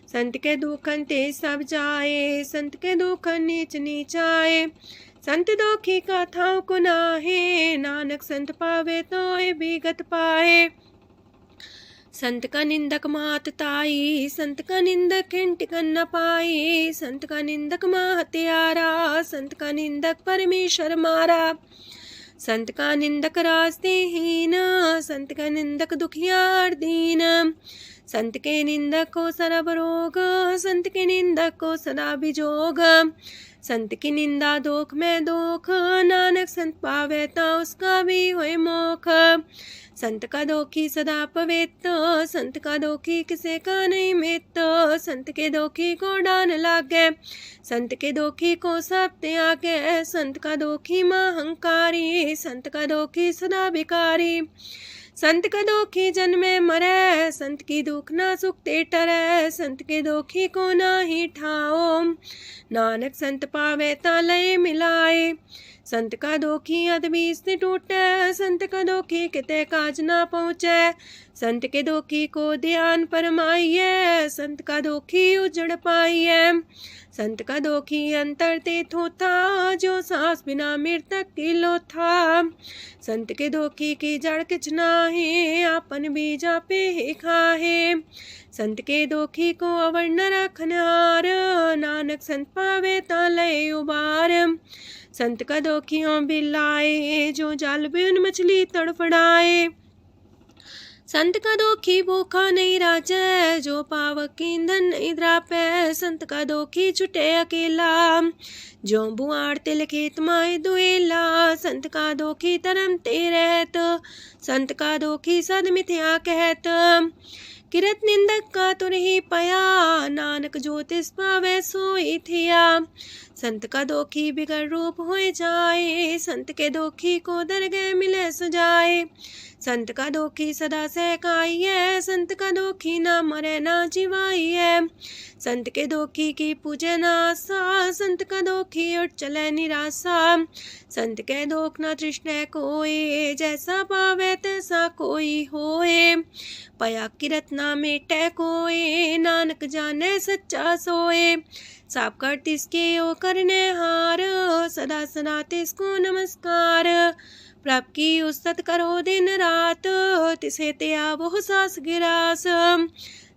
संत के दुखन ते सब जाए, संत के दुखन नीच नीचाए। संत दोखी का थाव को नाहे, नानक संत पावे तो विगत पाए। संत का निंदक मात ताई, संत का निंदक खिंट न पाई, संत का निंदक माँ हत्यारा, संत का निंदक परमेश्वर मारा। संत का निंदक रास्ते हीन, संत का निंदक दुखियार दीन, संत के निंदक को सरब रोग, संत के निंदक को सदा बिजोग। संत की निंदा दोख में दोख, नानक संत पावे ता उसका भी होए मोख। संत का दोखी सदा पवित्र, संत का दोखी किसे का नहीं मित, संत के दोखी को डान लागे, संत के दोखी को सब त्यागे, संत का दोखी महंकारी, संत का दोखी सदा भिकारी। संत का दोखी जन्मे मरे, संत की दुख ना सुख ते टरे, संत के दोखी को ना ही ठाओ, नानक संत पावे ता लय मिलाए। संत का दोखी अदबी से टूटे, संत का दोखी किते काज ना पहुँचे, संत के दोखी को ध्यान परमाइए, संत का दोखी उजड़ पाइए। संत का दोखी अंतर ते थोथा, जो सांस बिना मृतक की लोथा। संत के दोखी की जड़ किछ नाहे, आपन बीजा पे ही खाहे। संत के दोखी को अवर न रखनहार, नानक संत पावे ता लय उबार। संत का दोखियों बिलाए, जो जाल बिन मछली तड़फड़ाए। संत का दोखी भूखा नहीं राजे, जो पावक ईंधन नहीं द्रापे। संत का दोखी छुटे अकेला, जो बुआड़ तिल खेत माए दुएला। संत का दोखी तरम ते रहत, संत का दोखी सद मिथ्या कहत। किरत निंदक का तुर ही पया, नानक जो तिस पावे सोई थिया। संत का दोखी बिगड़ रूप होए जाए, संत के दोखी को दरगह मिले सुजाए। संत का दोखी सदा सहकाइए, संत का दोखी ना मरे ना जिवाइए। संत के दोखी की पूजे ना आशा, संत का दोखी उठ चले निराशा। संत के दोख ना तृष्णा कोई, जैसा पावे तैसा कोई होए। पया किरत ना मेटे कोई, नानक जाने सच्चा सोए। साप कर तिसके ओ करने हार, सदा सदा तिसको नमस्कार। प्रभ की उस्तत करो दिन रात, तिसे त्या वो सास गिरास।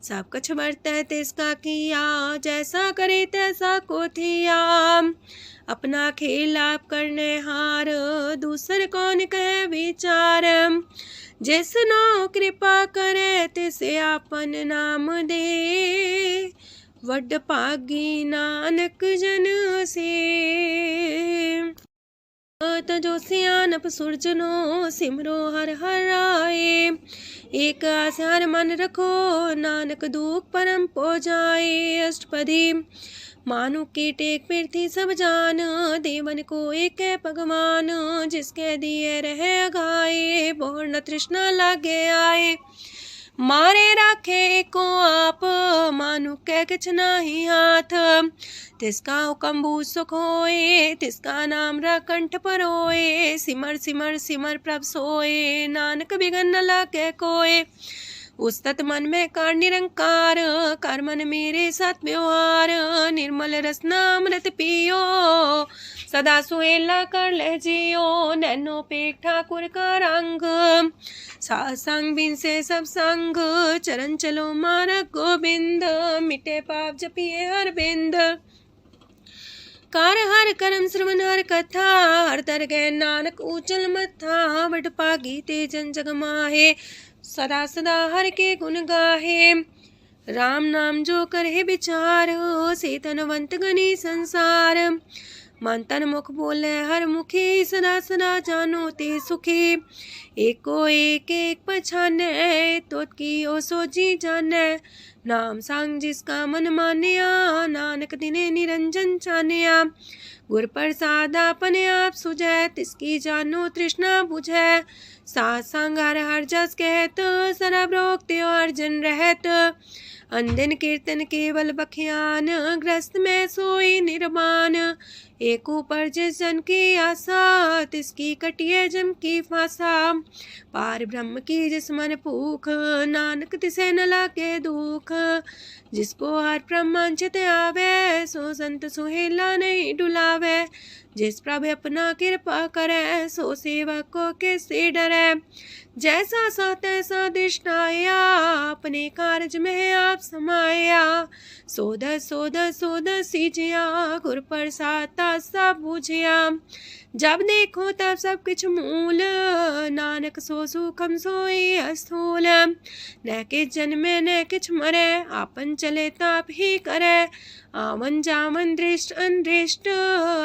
सब कछ बरतै तिसका किया, जैसा करे तैसा को थिया। अपना खेल आप करने हार, दूसर कौन कहे विचार। जिसनो कृपा करे तिसे आपन नाम दे, वड पागी नानक जन से। तजो सियानप सुरजनो, सिमरो हर हर आए। एक आस हर मन रखो, नानक दुख परम पो जाए। अष्टपदी मानु के टेक पृथ्वी सब जान, देवन को एक है भगवान। जिसके दिए रहे अघाए, बोर न तृष्णा लागे आए। मारे राखे को आप, मानु के किछ नाही हाथ। तिसका हुक्म सुख होए, तिसका नाम रकंठ पर होए। सिमर सिमर सिमर प्रभ सोए, नानक बिगन न लागे कोय। उस्तत मन में कर निरंकार, कर मन मेरे साथ व्यवहार। निर्मल रसना अमृत पियो, सदा सुहेला कर ले जियो। नैनो पेट ठाकुर का रंग, संग बिन से सब संग। चरण चलो मार्ग गोविंद, मिटे पाप जपिए हर बिंद। कार हर करम श्रवण हर कथा, हर तर गए नानक ऊचल मथा। वड पागी ते जन जग माहे, सदा सदा हर के गुण गाहे। राम नाम जो करे विचार, से तनवंत गनी संसार। मन तन मुख बोले हर मुखी, सदा सदा जानो ते सुखी। एको एक एक पछाने, तोत की ओ सोची जाने। नाम सांग जिसका मन मानिया, नानक दिने निरंजन चानिया। गुर प्रसाद अपने आप सुझै, तिसकी जानो तृष्णा बुझै। साथ संग हर हर जस कहत, सरब रोग त्यो अर्जन रहत। अंदिन कीर्तन केवल बख्यान, ग्रस्त में सोई निर्माण। एक ऊपर जिस जन की आशा, तिसकी कटिए जम की फांसा। पार ब्रह्म की जिस मन भूख, नानक तिसे न लागे दुख। जिसको हर ब्रह्मांचित आवे, सो संत सुहेला नहीं डुलावे। जिस प्रभु अपना कृपा करे, सो सेवक को किससे डरे। जैसा सा तैसा दृष्टाया, अपने कारज में आप समाया। सोध सोध सोध सीजिया, गुर प्रसाद सब बूझिया। जब देखो तब सब किछ मूल, नानक सो सुखम सोई अस्थूल। न किछ जन्मे न किछ मरे, आपन चले ताप ही करे। आवन जावन दृष्ट अनदृष्ट,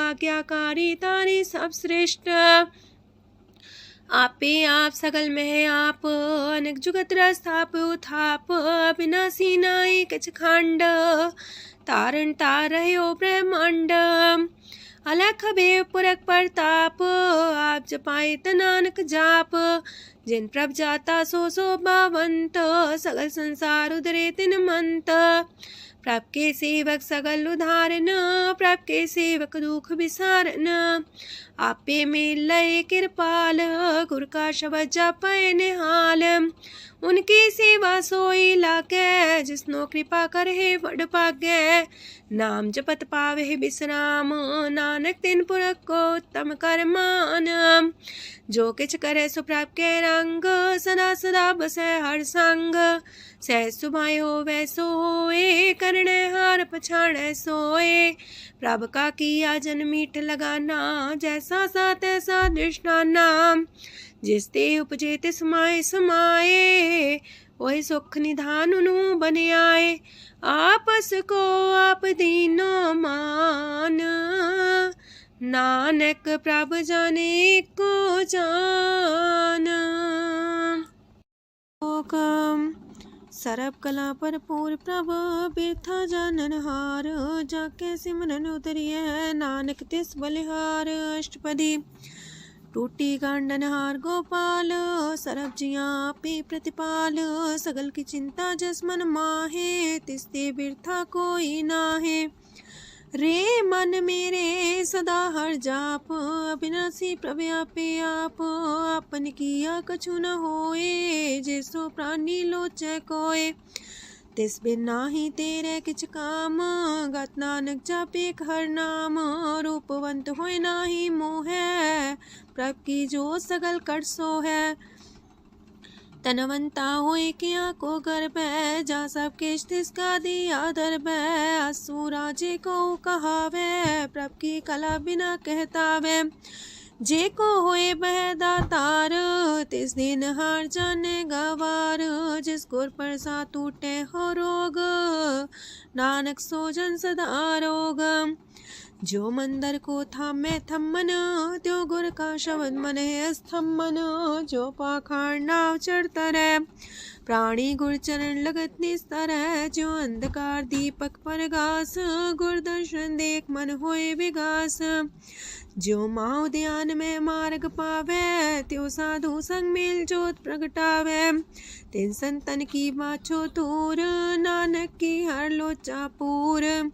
आज्ञाकारी तारी सब श्रेष्ठ। आपे आप सगल में आप, अनेक जुगत रस्थाप उथाप। अविनाशी नाई किछ खंड, तारण तार रह्यो ब्रह्मांड। अलख बेव पुरख प्रताप, आप जपाए नानक जाप। जिन प्रभ जाता सो शोभावंत, सगल संसार उधरे तिन मंत। प्रभ के सेवक सगल उधारन, प्रभ के सेवक दुख विसारन। आपे में लय कृपाल, गुर का शब्द जपै निहाल। उनकी सेवा सोई लागे, जिसनो कृपा करे वड पागे। नाम जपत पावे विश्राम, नानक तिन पुरख को उत्तम कर मान। जो किछ करे सो प्रभ के रंग, सदा सदा बसै हर संग। सह सुभाए होवै सो होए, करणे हार पछाड़ै सोए। प्रभ का किया जन मीठ लगाना, जैसा सा तैसा दृष्टाना। जिस ते उपजे तिस माए समाए, वही सुख निधान उनु बन आए। आपस को आप दीनो मान, नानक प्रभ जाने को जान। सरब कला भरपूर प्रभ, बिरथा जानन हार। जाके सिमरन उतरिए, नानक तिस बलिहार। अष्टपदी। टूटी गांडन हार गोपाल, सरब जिया पे प्रतिपाल। सगल की चिंता जस मन माहे, तिसते बिरथा कोई नाहे। रे मन मेरे सदा हर जाप, अविनाशी प्रभ आपे आप। आपन किया कछु न होए, जैसो प्राणी लोचै कोय। तिस बिन नाही तेरे किछ काम, गत नानक जापे हर नाम। रूपवंत होय नाही मोह, प्रभ की जो सगल कर सो है। तनवंता होए किया को गर्भ, जा सब किश तिसका दिया दर्ब। असुराजे को कहावे, प्रभ की कला बिना कहतावे। जे को होए बह दातार, तिस दिन हार जाने गवार। जिस गुर प्रसाद टूटे हो रोग, नानक सो जन सदा रोग। जो मंदर को थामे थम्मन, त्यो गुर का शब्द मन है स्तम्भन। जो पाखार नाव चढ़ता रहे, प्राणी गुर चरण लगत निस्तर है। जो अंधकार दीपक पर घास, गुर दर्शन देख मन होए विगास। जो माओ ध्यान में मार्ग पावे, त्यो साधु संग मेल जोत प्रगटावे। तिन संतन की बाछो तूर, नानक की हर लोचा पूर।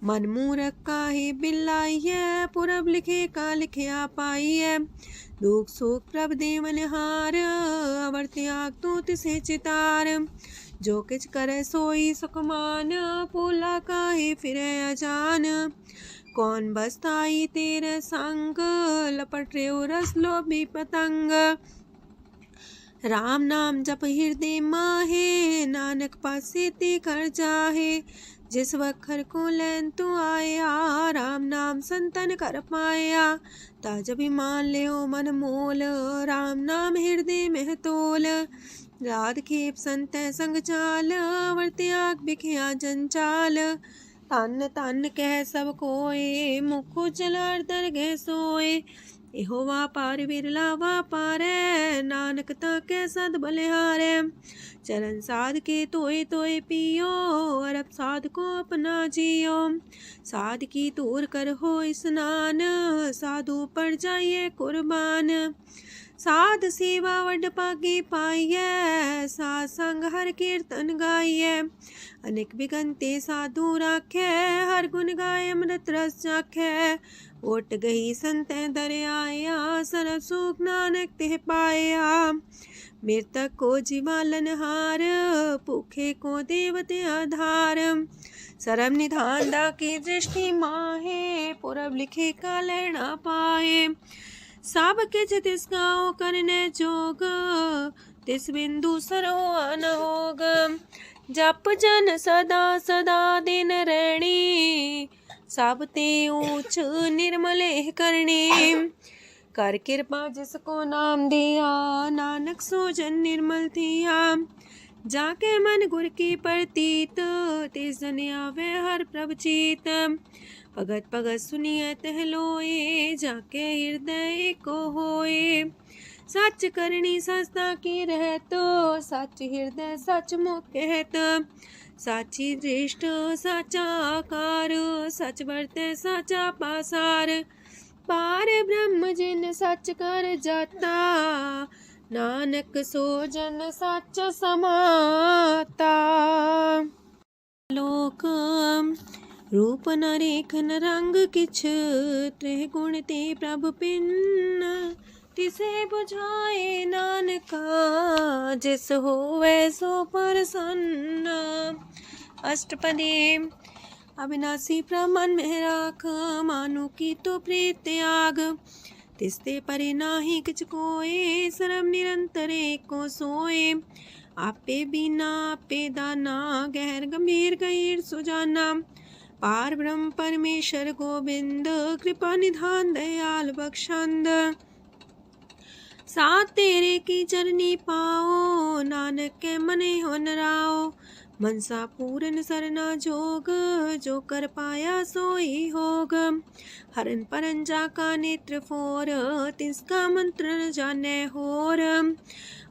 मन मूरख काहे बिलाइए, पुरब लिखे का लिखिया पाइए। दुख सुख प्रभ देवन हार, अवर त्याग तू तिसे चितार। जो किछ करे सोई सुखमान, पोला काहे फिरे अजान। कौन बसताई तेरे संग, लपट रे रस लोभी पतंग। राम नाम जप हृदय माहे, नानक पासे ते कर जाहे। जिस वखर को लैन तू आया, राम नाम संतन कर पाया। ताज अभिमान ले मन मोल, राम नाम हृदय में तोल। राध खेप संत संग चाल, वर त्याग बिखिया जंचाल। तन तन कह सब कोय, मुखो चलार दरगह सोए। एहो वापार विरला वापारै, नानक ताके सद बलिहारै। चरण साध के तोय तोय पियो, अरब साध को अपना जियो। साध की तूर कर हो स्नान, साधु पर जाइए कुर्बान। साध सेवा वड पागे पाइए, साध संग हर कीर्तन गाइए। अनेक बिगंते साधु राखे, हर गुण गाय अमृत रस चाखे। ओट गई संत दर आया, सरब सुख नानक तिह पाया। मृतक को जीवालनहार, भूखे को देवते आधार। सरम निधान दा की दृष्टि माहे, पूरब लिखे का लहना पाए। सब किछ तिस गाओ करने जोग, तिस बिंदु सरो अनहोग। जप जन सदा सदा दिन रैणी, सब ते ऊंच निर्मले करणी। कर कृपा जिसको नाम दिया, नानक सो जन निर्मल थिया। जाके मन गुर की प्रतीत, तिस जन आवे हर प्रभ चीत। भगत भगत सुनिए तह लोए, जाके हृदय को होए। सच करनी सस्ता की रहत, सच हृदय सच मुख कहत। साची दृष्ट साचा आकार, सच बरते साचा पासार। पार ब्रह्म जिन सच कर जाता, नानक सो जन सच समाता। लोक रूप न रेखन रंग किछ, त्रिह गुण ते प्रभ पिन। तिसे बुझाए नानका, जिस होवे सो प्रसन्न। अष्टपदी। अविनाशी प्रमन में राख, मानु की तो प्रीत त्याग। तिसते परे नाही किछ कोय, सरम निरंतर एको सोए। आपे बिना आपे दाना, गहर गंभीर गहीर सुजाना। पार ब्रह्म परमेश्वर गोविंद, कृपा निधान दयाल बख्शंद। साथ तेरे की चरनी पाओ, नानक के मने हो नराओ। मनसा पूरन सरना जोग, जो कर पाया सोई होग। हरन परन जाका नेत्र फोर, तिसका मंत्र न जाने होर।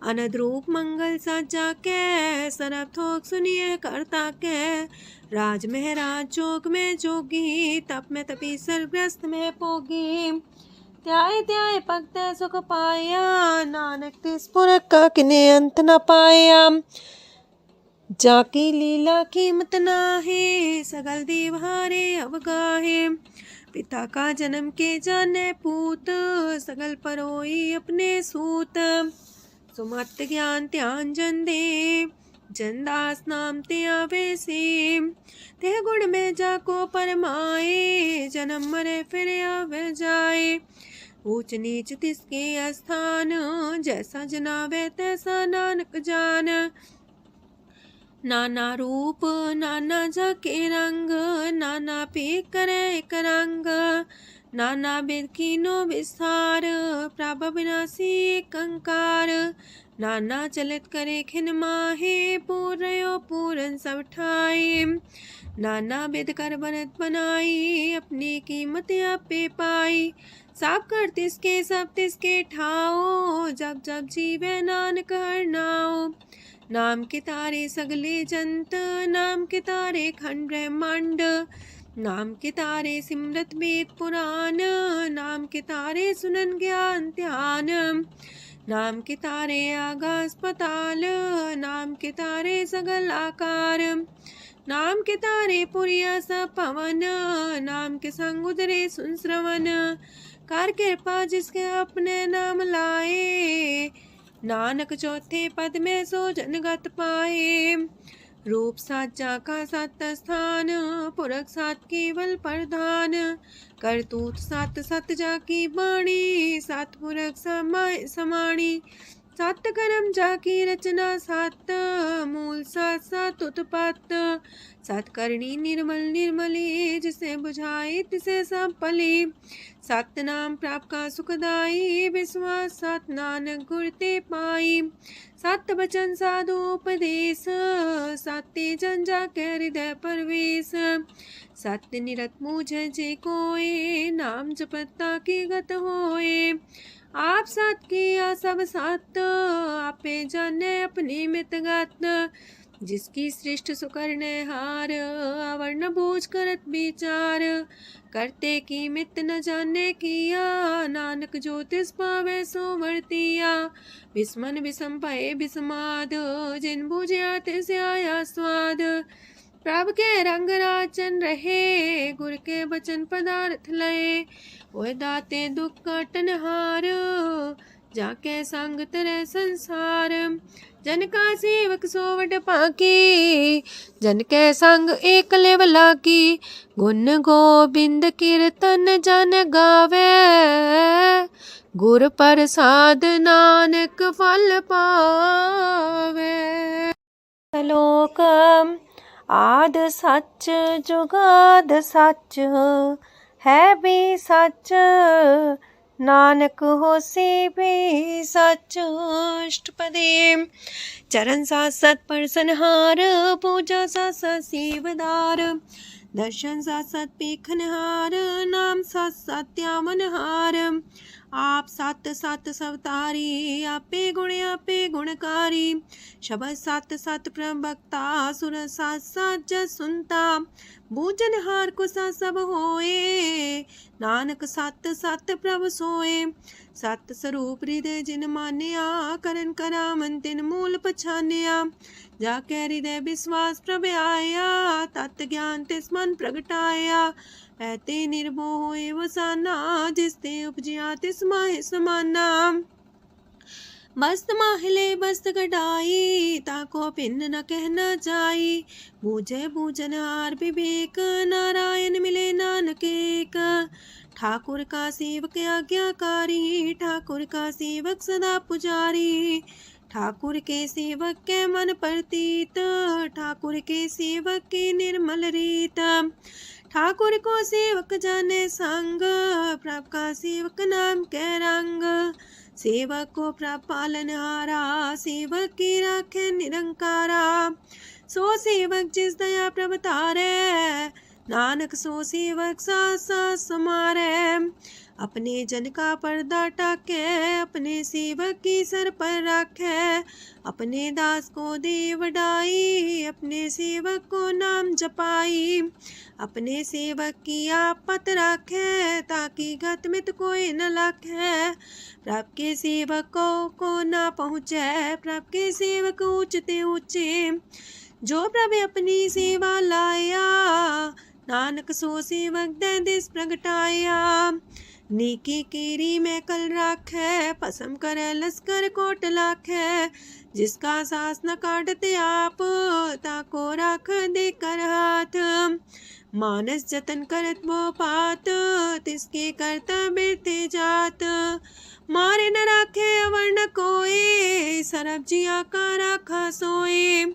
अनद रूप मंगल साजा के, सरब थोक सुनिए करता के। राज महराज जोग में जोगी, तप में तपी सरग्रस्त में पोगी। त्याय त्याय भक्त सुख पाया, नानक तिस पुरख का किने अंत न पाया। जाकी लीला कीमत नाहे, सगल देव हारे अवगाहे। पिता का जन्म के जाने पूत, सगल परोई अपने सूत। सुमत ज्ञान ध्यान जन दे, जनदास नाम ते आवे से। तेह गुण में जाको परमाए, जन्म मरे फिर आवे जाए। ऊंच नीच तिसके स्थान, जैसा जनावे तैसा नानक जान। नाना रूप नाना जाके रंग, नाना पे करे एक रंग। नाना बिद कीनो विस्तार, प्रभ विनाशी एक अंकार। नाना चलित करे खिन माहे, पूर्यो पूरन सब ठाए। नाना बिद कर बनत बनाई, अपनी कीमत आपे पाई। सब कर तिसके सब तिसके ठाओ, जब जब जीवे नानक हर नाओ। नाम के तारे सगले जंत, नाम के तारे खंड ब्रह्मांड। नाम के तारे सिमरत वेद पुराण, नाम के तारे सुनन ज्ञान ध्यान। नाम के तारे आकाश पताल, नाम के तारे सगल आकार। नाम के तारे पुरिया सब पवन, नाम के संग उदरे सुन श्रवण। कर कृपा जिसके अपने नाम लाए, नानक चौथे पद में सो जनगत पाए। रूप साचा का सत स्थान, पुरख सात केवल प्रधान। करतूत सत सत जाकी बाणी, सत पुरख समाय समाणी। सत कर्म जाकी रचना सत, मूल सात सात उत्पत्त। सत करणी निर्मल निर्मली, जिसे बुझाए तिसे सब पली। सत नाम प्राप्त का सुखदाई, विश्वास सत नानक गुर ते पाई। सत बचन साधु उपदेश, सत्य जन जाके हृदय परवेश। सत्य निरत मुझे जे कोय, नाम जपता की गत होए। आप सत किया सब सत, आपे जाने अपनी मित गत। जिसकी सृष्टि सुकरने हार, अवर्ण बोझ करत विचार। करते की मित न जाने किया, नानक ज्योतिष पावे सो वर्तिया। विस्मन विषम भये विस्माद, जिन बुझिया तिस आया स्वाद। प्रभ के रंग राचन रहे, गुर के बचन पदार्थ लये। ओए दाते दुख काटन हार, जाके संग तेरे संसार। जन का सेवक सो वड पाकी, जन के संग एक लेवला की। गुण गोबिंद कीर्तन जन गावे, गुर प्रसाद नानक फल पावे। श्लोक आद सच जुगाद सच, है भी सच नानक होसी भी सच। अष्टपदी चरण सासत परसनहार, पूजा सासत सेवदार। दर्शन सासत पेखनहार, नाम सासत त्यामनहार। आप सत सत सवतारी, आपे गुणकारी। शबद सत सत प्रभक्ता, सुर सात सात जस सुनता। बूझनहार को सा सब होए, नानक सत सत प्रभ सोए। सत स्वरूप हृदय जिन मानिया, करन करामन तिन मूल पछानिया। जाके हृदय विश्वास प्रभ आया, तत् ज्ञान तिस मन प्रगटाया। ऐते निर्भो होए वसाना, जिसते उपजिया तिस माहि समाना। मस्त माहिले बस्त कटाई, ताको भिन्न न कहना जाई। बूझे बूझनहार विवेक, नारायण मिले नानक एक। ठाकुर का सेवक आज्ञाकारी, ठाकुर का सेवक सदा पुजारी। ठाकुर के सेवक के मन प्रतीत, ठाकुर के सेवक की निर्मल रीत। ठाकुर को सेवक जाने संग, प्रभ का सेवक नाम के रंग। सेवक को प्रभ पालनहारा, सेवक की राखे निरंकारा। सो सेवक जिस दया प्रभ तारे, नानक सो सेवक साथ साथ समारे। अपने जन का पर्दा टाके, अपने सेवक की सर पर राखे। अपने दास को दे वडाई, अपने सेवक को नाम जपाई। अपने सेवक की आपत राखे, ताकि गत मित कोई न लाखे। प्रभ के सेवकों को ना पहुँचे, प्रभ के सेवक ऊंचते ऊंचे। जो प्रभ अपनी सेवा लाया, नानक सो सेवक दे दिस प्रगटाया। नीकी कीरी में कल राखे, पसम करे लस्कर कोट लाखे। जिसका सास न काटते आप, ताको राख दे कर हाथ। मानस जतन करत वो पात, तिसके करता बिरते जात। मारे न राखे अवर न कोई, सरब जिया का राखा सोए।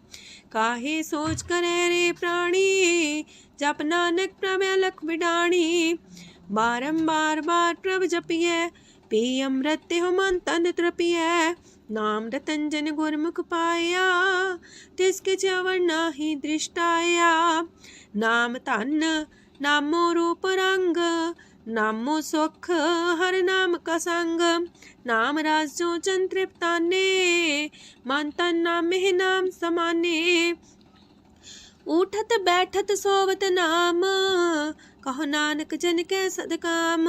काहे सोच करे रे प्राणी, जप नानक प्रभ अलख बिडाणी। बारंबार बार प्रभ जपिए, पी अमृत हो मन तन तृपिए। नाम रतन जन गुरमुख पाया, तिसके चवर नाही दृष्टाया। नाम धन नामो रूप रंग, नामो सुख हर नाम का संग। नाम राज जो जन तृप्ताने, मन तन नाम में नाम समाने। उठत बैठत सोवत नाम, कहो नानक जन के सदकाम।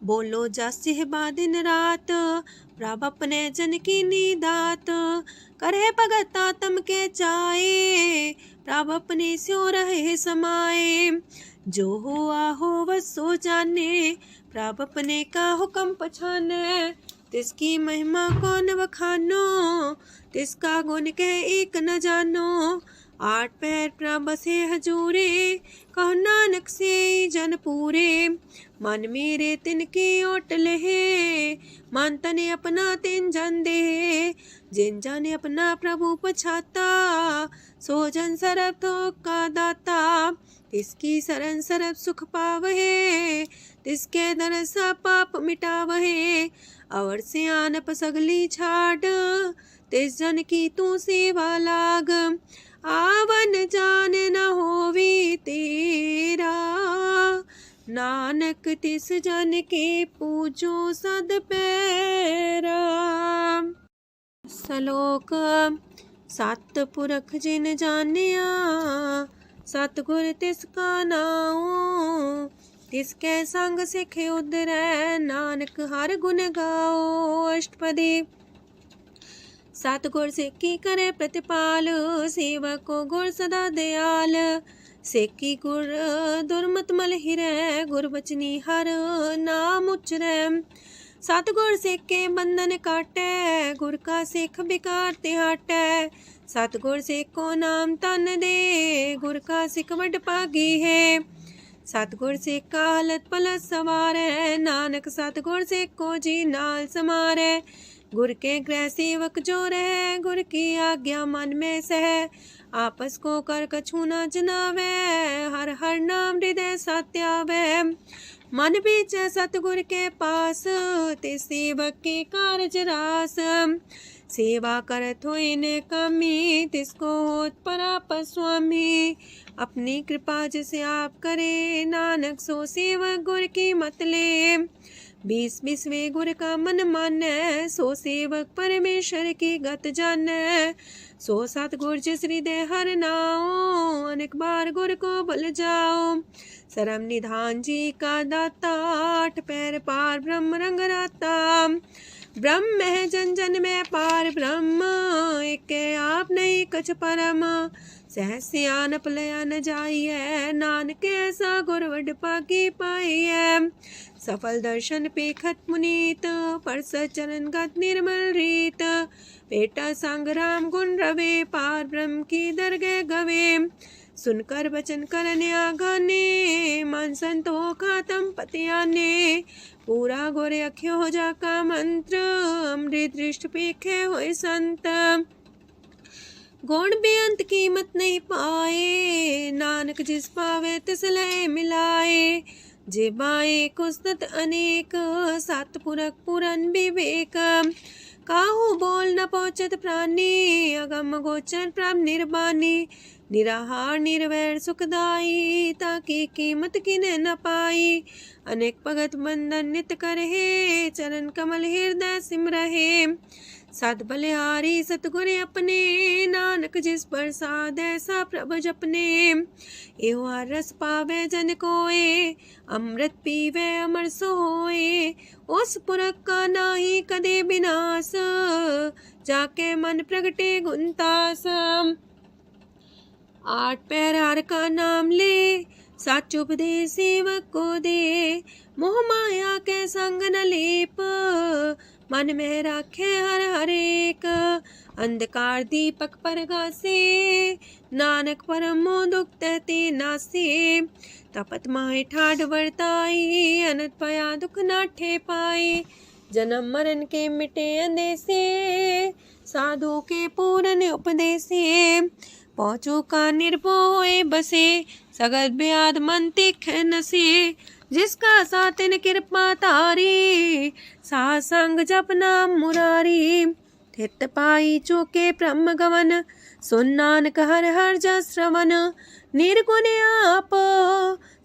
बोलो जस बा दिन रात, प्रभ अपने जन की नीदात। करे भगत आत्म के चाए, प्रभ अपने स्यो रहे समाए। जो हो आहो वसो जाने, प्रभ अपने का हुक्म पछाने। तिसकी महिमा कौन बखानो, तिसका गुण के एक न जानो। आठ पैर प्रभ बसे हजूरे, कहो नानक से जन पूरे। मन मेरे तिनकी ओट लहे, मन तने अपना तिन जन दे। जिन जन अपना प्रभु पछाता, सो जन सरब थोक का दाता। तिसकी शरण सरब सुख पावहे, तिसके दरसा पाप मिटावहे। अवर से आनप सगली छाड़, तिस जन की तू सेवा लाग। आवन जान न होवी तेरा, नानक तिस जन के पूजो सद पैरा। श्लोक सत पुरख जिन जानिया, सतगुर तिसका नाओ। तिसके संग सिख उदरै, नानक हर गुण गाओ। अष्टपदी सतगुर सिक्की करे प्रतिपाल, सेवक को गुर सदा दयाल। सेकी गुर दुर्मत मल हिरै, गुर बचनी हर नाम उचरै। सतगुर सिख के बंधन काटै, गुर का सिख बिकार ते हटै। सतगुर सिख को नाम तन दे, गुर का सिख वड भागी है। सतगुर सिख का हलत पलत सवारै, नानक सतगुर सिख को जी नाल समारै। गुर के गृह सेवक जो रहे, गुर की आज्ञा मन में सह। आपस को कर कछु न जनावै, हर हर नाम हृदय सत्यावै। मन बीच सतगुर के पास, ते सेवक के कारज रास। सेवा करत होए ने कामी, तिसको होत परापर स्वामी। अपनी कृपा जिसे आप करे, नानक सो सेवक गुर की मत ले। 20 गुर का मन मानै, सो सेवक परमेश्वर की गत जानै। सो सतगुर जिस हृदय हर नाओ, अनेक बार गुर को बल जाओ। सरम निधान जी का दाता, 8 पैर पार ब्रह्म रंग राता। ब्रह्म है जन जन में पार ब्रह्म, एक आप नहीं कछ परम। सहस सियानप लया न जाइए, नानक ऐसा गुर वड पागी पाइए। सफल दर्शन पेखत मुनीत, परस चरण गत निर्मल रीत। बेटा संग राम गुण रवे, पार ब्रह्म की दरगह गवे। सुनकर बचन करन आगाने, मन संतो खातम पतियाने। पूरा गोरे अख्यो हो जाका मंत्र, अमृत दृष्ट पेखे होए संत। गुण बेअंत कीमत नहीं पाए, नानक जिस पावे तिस लय मिलाए। जेबाए कुस्तत अनेक, सतपुरख पुरन विवेक। काहू बोल न पहुँचत प्राणी, अगम गोचर प्रभ निर्बानी। निराहार निर्वैर सुखदाई, ताकि कीमत किने न पाई। अनेक भगत बंधन नित करहे, चरण कमल हृदय सिमरहे। सत बलिहारी सतगुर अपने, नानक जिस प्रसाद ऐसा प्रभ जपने। एहो हर रस पावे जन कोय, अमृत पीवे अमर सोए। उस पुरख का नाही कदे विनाश, जाके मन प्रगटे गुणतास। 8 पैर हर का नाम ले, सच उपदेश सेवक को दे। मोह माया के संग न लेप, मन में राखे हर हर एक। अंधकार दीपक परगासे, नानक परम मोह दुख तहते नासे। तपत माहे ठाढ़ वर्ताई, अनंत पया दुख नाठे पाए। जन्म मरण के मिटे अंदेसे, साधु के पूरन उपदेसे। पहुँचो का निर्भय बसे, सगत ब्याद मन तिख नसे। जिसका सातिन कृपा तारी, साथ संग जप नाम मुरारी। थित पाई चूके ब्रह्म गवन, सुन नानक हर हर जस श्रवण। निर्गुण आप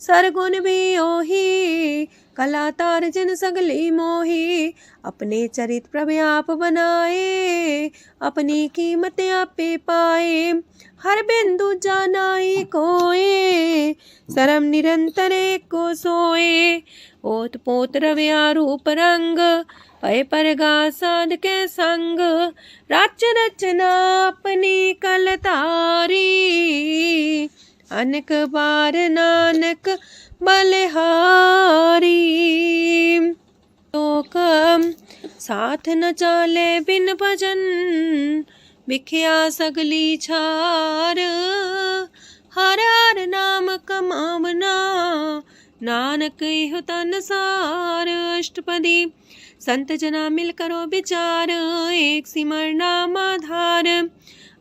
सरगुण भी ओही, कला तार जिन सगली मोही। अपने चरित प्रभु आप बनाए, अपनी कीमत आपे पाए। हर बिंदु जानाई कोए, सरम निरंतर को सोए। ओत पोत रव्या रूप रंग, पय परगा साध के संग। राच रचना अपनी कलतारी, अनेक बार नानक बलिहारी। लोक साथ न चाले बिन भजन, बिखिया सगली छार। हर हर नाम कमावना, नानक इह तन सार। अष्टपदी संत जना मिल करो विचार, एक सिमर नाम आधार।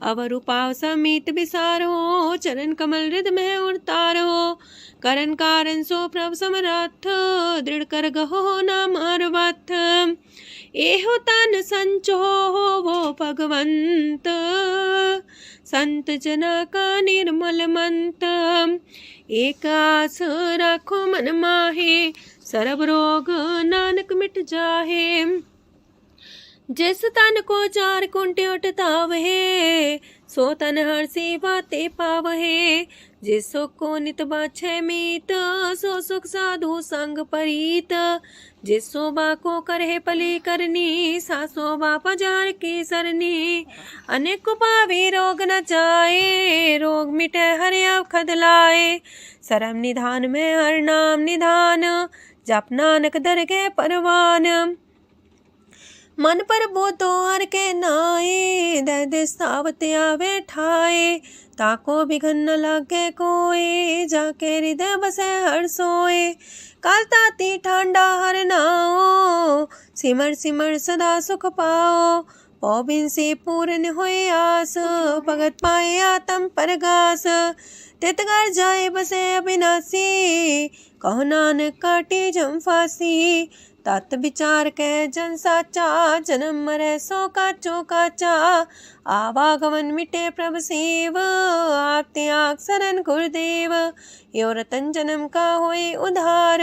अवर उपाव समीत विसारो, चरण कमल हृद में उतारो। करन कारण सो प्रभ समरथ, दृढ़ कर गहो नाम अर्वथ। एहो तन संचो वो भगवंत, संत जना का निर्मल मंत। एक आस राखो मन माहे, सरब रोग नानक मिट जाहे। जिस तन को 4 कुंटे उठतावहे, सो तन हर सेवा ते पावहे। जिस सुख को नित बाछे मीत, सो सुख साधु संग परीत। जिस शोभा को करहे पली करनी, सा शोभा पजार की सरनी। अनेक पावे रोग न जाए, रोग मिटे हर अवखद लाए। सरम निधान में हर नाम निधान, जप नानक दरगह परवान। मन पर बो तो हर के नाए, दे दे सावत आवे ठाए। ताको बिघन न लागे कोई, जाके हृदय बसे हर सोए। काल ताती ठांडा हर नाओ, सिमर सिमर सदा सुख पाओ। पौबिन से पूर्ण होए आस, भगत पाए आत्म परगास। तितगर जाए बसे अविनाशी, कहो नानक काटे जम फांसी। तत् विचार कह जन साचा, जन्म मरै सो काचो काचा। आवागमन मिटे प्रभ सेव, आप त्याग शरण गुरुदेव। यो रतन जन्म का होए उधार,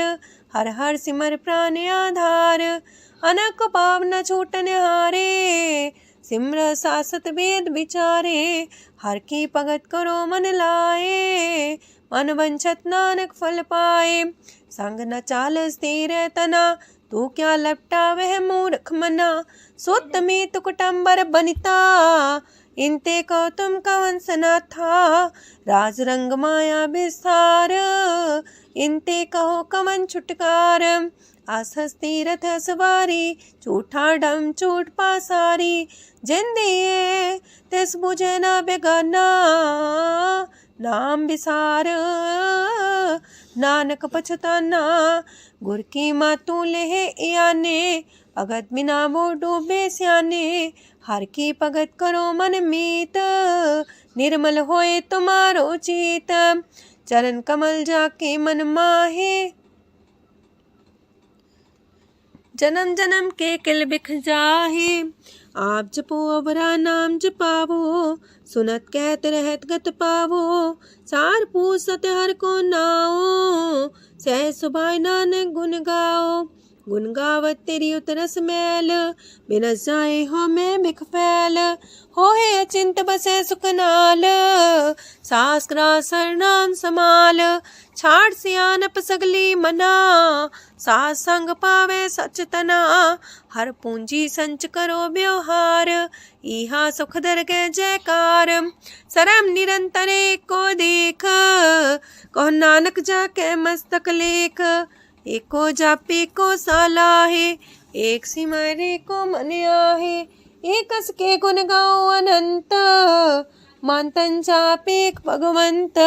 हर हर सिमर प्राण आधार। अनक पाव न छूटन हारे, सिमर सासत वेद विचारे। हर की भगत करो मन लाए, मन वंछत नानक फल पाए। संग न चाल स्थिर तना, तू क्या लपटा वह मूर्ख मना। सुत में तु कुटुम्बर बनिता, इनते को तुम कवन सना था। राज रंग माया विस्तार, इनते कहो कवन छुटकार। आस हस्ती रथ सवारी, झूठा डम झूठ पासारी। जिन दिए तिस बुझे न बेगाना, नाम विसार नानक पछताना। गुर की मातू लेहे याने, भगत बिना वो डूबे स्याने। हर की भगत करो मन मीत, निर्मल होए तुम्हारो चित। चरण कमल जाके मन माहे, जन्म जन्म के किल बिख जाहे। आप जपो अवरा नाम जपावो, सुनत कहत रहत गत पावो। सार पूछ सत हर को नाओ, सह सुभाय नानक गुन गाओ। गुन गावत तेरी उतरस मैल, बिनस जाए हो मैं बिख फैल। होए अचिंत बसे सुख नाल, सास ग्रास सरनाम समाल। छाड़ सियानप सगली मना, सास संग पावे सच तना। हर पूंजी संच करो व्यवहार, इहा सुख दर के जयकार। सरम निरंतर को देख, कहो नानक जाके मस्तक लेख। एको जापे को सालाहे, एक सिमरे को मन आहे। एक कस के गुण गाओ अनंत, मानतन जापे भगवंत।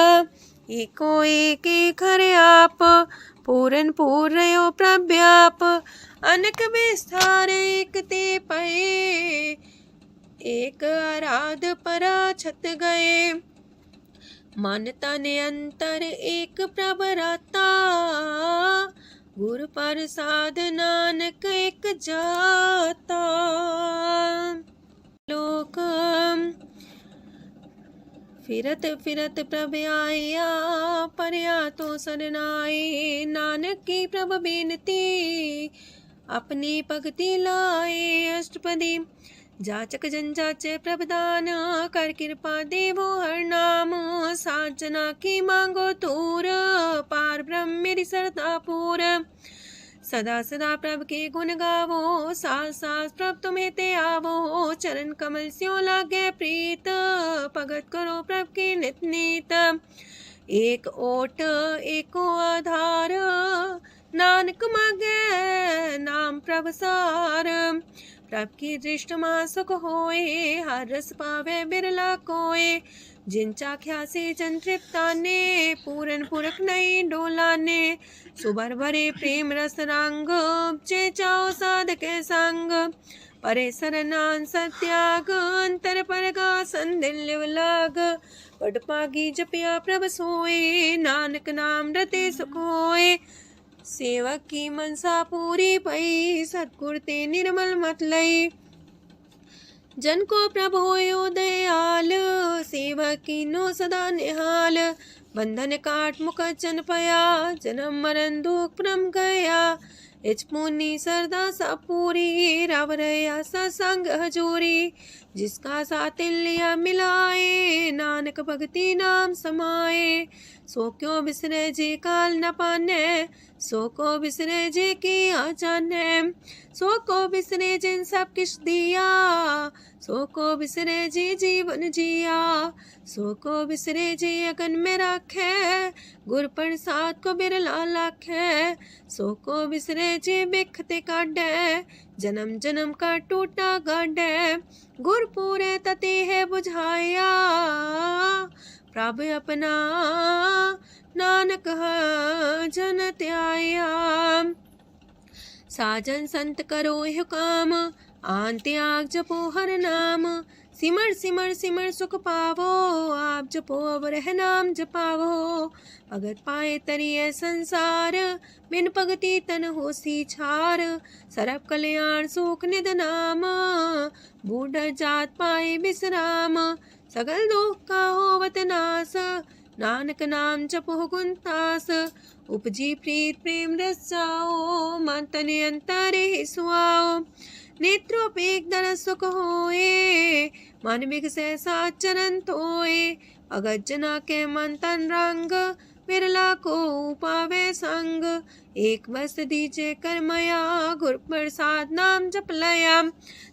एको एक खरे आप, पूरन पूर्णयो प्रव्याप। अनक विस्तार एक ते पए, एक आराध परा छत गए। मन तन अंतर एक प्रभराता, गुर प्रसाद नानक एक जाता। लोक फिरत फिरत प्रभ आया, परया तो सरनाए। नानक की प्रभ बेनती, अपनी भगति लाए। अष्टपदी जाचक जन जाचे प्रभदान, कर कृपा देवो हर नाम। सात जना की मांगो तूर, पार ब्रह्म मेरी सरदा पूर। सदा सदा प्रभ के गुण गावो, सास सास प्रभ तुम्हें ते आवो। चरण कमल स्यों लागे प्रीत, भगत करो प्रभ के नित नीत। एक ओट एको आधार, नानक मांगे नाम प्रभ सार। प्रभ की दृष्टि मां सुख होए, हर रस पावे बिरला कोय। जिन चाख्या से जन तृप्ताने, पूरन पुरख नहीं डोलाने। सुबर भरे प्रेम रस रंग, जे चाओ साधक संग। परे सरनान सत्याग, अंतर परगा संदिल लाग। पट पागी जपिया प्रभ सोए, नानक नाम रते सुख होए। सेवक की मनसा पूरी पई, सतगुर ते निर्मल मत लई। जन को प्रभु होयो दयाल, सेवक की नो सदा निहाल। बंधन काट मुख चन पया, जन्म मरण दुख परम गया। इच पुनी सरदा सा पूरी, राव रया सत्संग हजूरी। जिसका सातिल्य मिलाए, नानक भगति नाम समाए। सो क्यों बिसरे जी काल न पाने, सो को बिसरे जी की आ जाने। सो को बिसरे जिन सब किश दिया, सो को बिसरे जी जीवन जिया। सो को बिसरे जी अगन में राखे, गुर प्रसाद को बिरला लाखे। सो को बिसरे जी बिखते काढ़े, जन्म जन्म का टूटा गाढ़े। गुर पूरे तति है बुझाया, प्रभु अपना नानक जन त्याया। साजन संत करो यह काम, आन त्याग जपो हर नाम। सिमर सिमर सिमर सुख पावो, आप जपो अवर है नाम जपावो। भगत पाए तरिए संसार, बिन भगति तन होसी छार। सरब कल्याण सुख निध नाम, बूढ़ जात पाए विश्राम। सगल दुख का होवत नाश, नानक नाम जपो गुणतास। उपजी प्रीत प्रेम रस जाओ, मन तन अंतर ही सुआओ। नेत्रोपेक दर सुख होए, मन बिगसे सात चरण धोए। अगत जना के मन तन रंग, बिरला को पावे संग। एक बस दीजे कर मया, गुर प्रसाद नाम जप लया।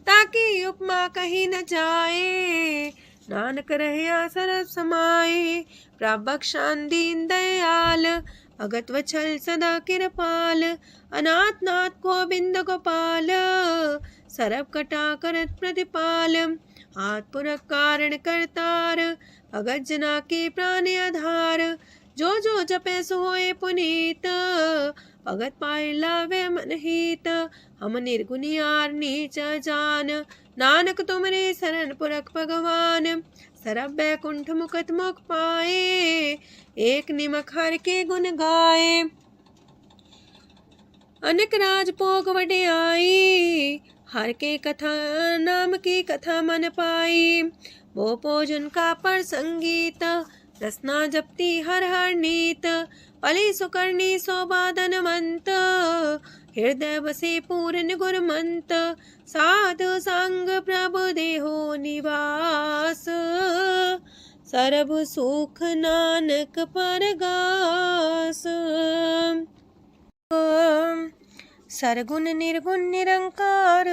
ताकि उपमा कहीं न जाए, नानक रहिया सरस समाए। प्रभु बख्शान दीन दयाल, अगत वछल सदा कृपाल। अनाथ नाथ गोविंद गोपाल, सरब कटा करत प्रतिपाल। हाथ पुरख कारण करतार, अगत जना के प्राण आधार। जो जो जपे सो होए पुनीत, भगत पाए लावे मन हित। हम निर्गुनियार नीच जान, नानक तुमरे शरण पुरख भगवान। सरब बैकुंठ मुकत मुख पाए, एक निमक हर के गुण गाए। अनेक राज भोग वड्याई, हर के कथा नाम की कथा मन पाई। वो भोजन का पर संगीत, रसना जपती हर हर नीत। पली सुकर्णी शोभा धनवंत, हृदय बसे पूर्ण गुरमंत। साधु संग प्रभु देहो निवास, सरब सुख नानक परगास। सरगुण निर्गुण निरंकार,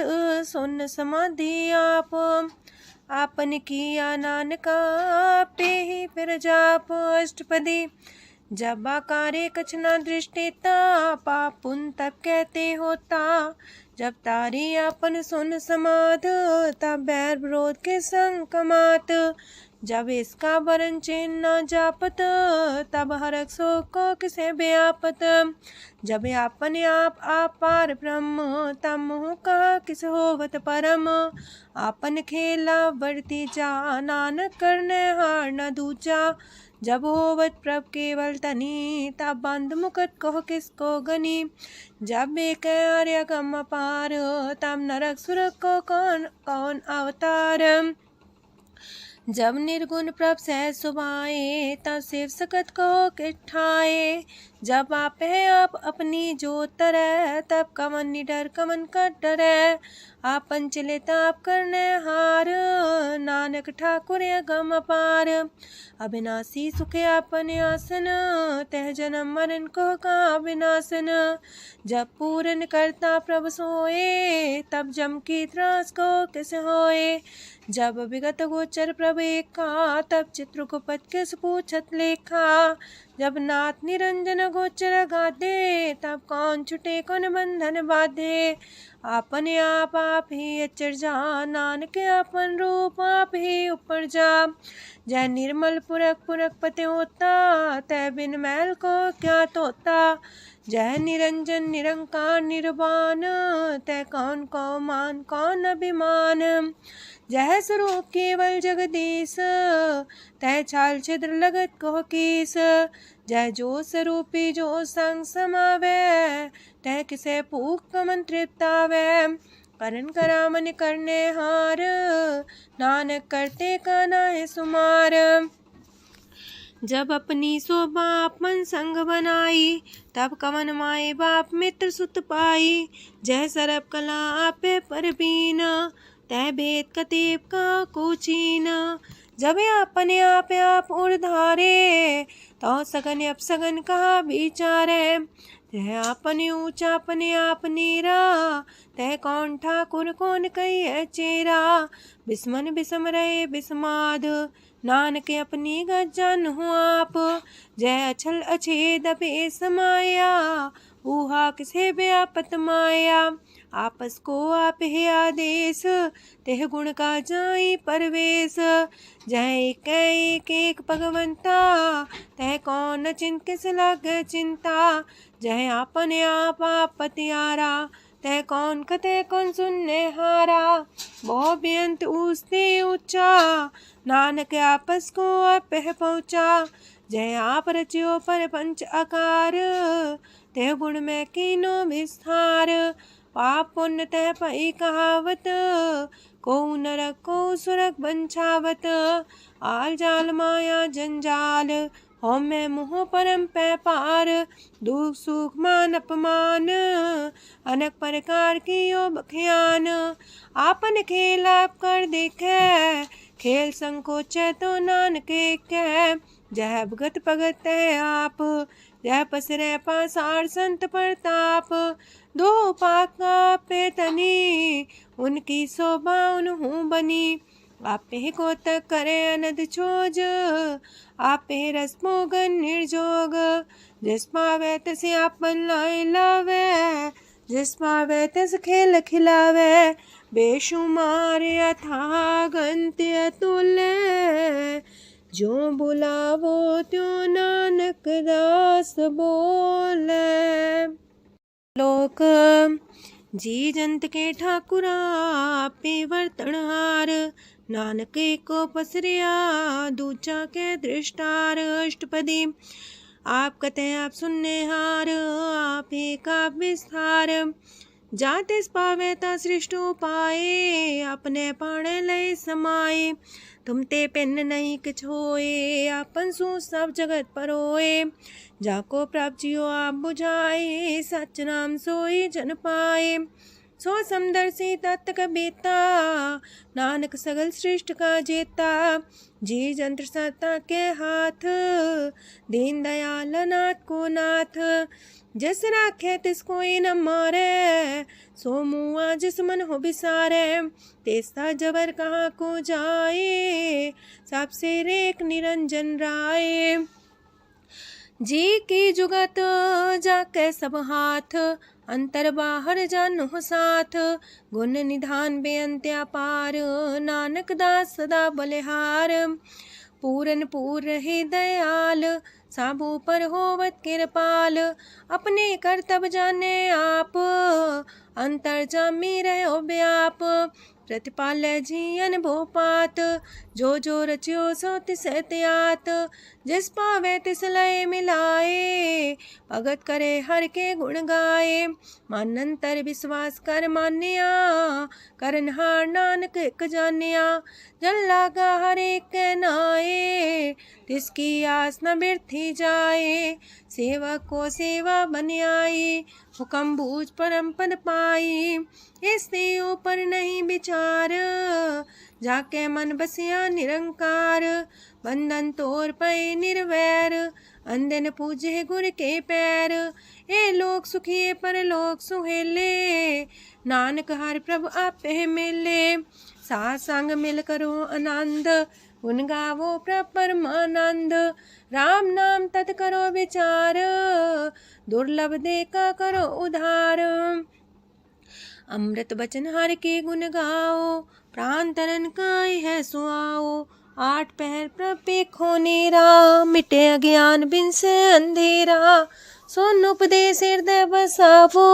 सुन समाधि आप। आपन किया नानका, पे ही फिर जाप। अष्टपदी जब आकारे कछ न दृष्टिता, पाप पुन तब कहते होता। जब तारी आपन सुन समाध, तब बैर विरोध के संग कमात। जब इसका वरण चिन्ह न जापत, तब हरक शोक को किसे व्यापत। जब अपने आप पार ब्रह्म, तब मोह का किस होवत परम। आपन खेला बढ़ती जा, नानक करने हार न दूजा। जब होवत प्रभ केवल तनी, तब बंद मुकट कहो किसको गनी। जब एक आर्य गम पार, तब नरक सुरक को कौन कौन अवतार। जब निर्गुण प्रभ सहज सुभाए, तब शिव सकत को किठाए। जब आप है आप अपनी जो तरह, तब कमन निडर कमन कर डरे। आपन चले ताप करने हार, नानक ठाकुर गम अपार। अविनाशी सुखे आपन आसन, तह जन्म मरण को का विनाशन। जब पूरन करता प्रभु सोए, तब जम की त्रास को किस होए। जब विगत गोचर प्रभु एका, तब चित्रगुप्त किस पूछत लेखा। जब नाथ निरंजन गोचर गाधे, तब कौन छुटे कौन बंधन बाधे। आपने आप ही अचर जा, नानक आपन रूप आप ही ऊपर जा। जय निर्मल पुरख पुरख पते होता, तय बिन मैल को क्या तोता। जय निरंजन निरंकार निर्वाण, तय कौन को मान कौन अभिमान। जय स्वरूप केवल जगदीश, तय छाल छिद्र लगत को कीस। जय जो स्वरूपी जो संग समावे, तय किसे पूक मंत्रित तावे। करण करामन करने हार, नानक करते का नाहि सुमार। जब अपनी शोभा अपन संग बनाई, तब कवन माए बाप मित्र सुत पाई। जय सरब कला आपे परबीन, तय भेद कतीब का कोचीन। जब अपने आप उर्धारे, तो सगन अपसगन कहा विचारे। तह अपने ऊंचा अपने आप नीरा, तह कौन ठाकुर कौन कही चेरा। बिस्मन बिसम रहे बिस्माद, नानक अपनी गजन हो आप। जय अछल अछेद पे समाया, ऊहा किसे व्यापत माया। आपस को आप है आदेश, तेह गुण का जाई परवेश। जय एक एक भगवंता, तह कौन चिंत किस लाग चिंता। जय आपने आप पतियारा, तह कौन कते कौन सुनने हारा। बहु बेअंत ऊसते ऊंचा, नानक आपस को आप पहुँचा। जय आप रचियो पर पंच आकार, तह गुण में कीनो विस्तार। पाप पुण्य तह पई कहावत, को नरक को सुरक बंछावत। आल जाल माया जंजाल, हो मैं मुँह परम पै पार। दुख सुख मान अपमान, अनेक प्रकार की यो बख्यान। आपन खेल आप कर देखे, खेल संकोच तो नानक कह। जय भगत भगत आप, जय पसरे पासार संत प्रताप। दो पाका पेतनी, उनकी शोभा उन्हू बनी। आपे को तक करे अनद छोज, आपे रस मोगन निर्जोग। जिस पावे तसे आपन लाई लावे, जिस पावे तस खेल खिलावे। बेशुमार अथागंत अतुल्य, जो बुलावो त्यों नानक दास बोले। लोक जी जंत के ठाकुरा, आपे वर्तनहार। नानक को पसरिया, दूजा के दृष्टार। अष्टपदी आप कते आप सुनने हार, आप का विस्तार। जातिस पावे ता सृष्ट पाए, अपने पाणे लय समाए। तुम ते पिन नहीं किछ होए, आपन सु सब जगत परोए। जाको प्राप्त जियो आप बुझाए, सच नाम सोई जन पाए। सो समदर्शी तत्त कबीता, नानक सगल सृष्ट का जेता। जी जंत्र सत्ता के हाथ, दीन दयाल नाथ को नाथ। जिस राखे तिस कोई न मारे, सो मुआ जिस मन हो बिसारे। तेस्ता जबर कहाँ को जाए, सबसे रेख निरंजन राय। जी की जुगत जाके सब हाथ, अंतर बाहर जानो साथ। गुण निधान बेअंत्या पार, नानक दास सदा बलिहार। पूरन पूर रहे दयाल, साबू पर होवत कृपाल। अपने कर्तव्य जाने आप, अंतर जामी रहो व्याप। प्रतिपाल जियन भोपात, जो रचियो सो तिस त्यात। जिस पावे तिस लय मिलाए, भगत करे हर के गुण गाए। मानंतर विश्वास कर मान्या, करनहार नानक एक जान्या। जन लागा हर एक नाए, तिसकी आस न बिरथी जाए। सेवक को सेवा बन आई, हुक्म बूझ परम पद पाई। इससे ऊपर नहीं विचार, जाके मन बसिया निरंकार। बंधन तोड़ पे निर्वैर, अंधन पूजे गुर के पैर। ए लोक सुखिए पर लोक सुहेले, नानक हर प्रभु आपे मिले। साथ संग मिल करो आनंद, गुण गावो प्रभु परमानंद। राम नाम तत् करो विचार, दुर्लभ देखा करो उधार। अमृत बचन हर के गुण गाओ, प्राण तरन काय है सुआओ। आठ पहर प्रभु खोनेरा, मिटे अज्ञान बिन से अंधेरा। सुन उपदेश हृदय बसावो,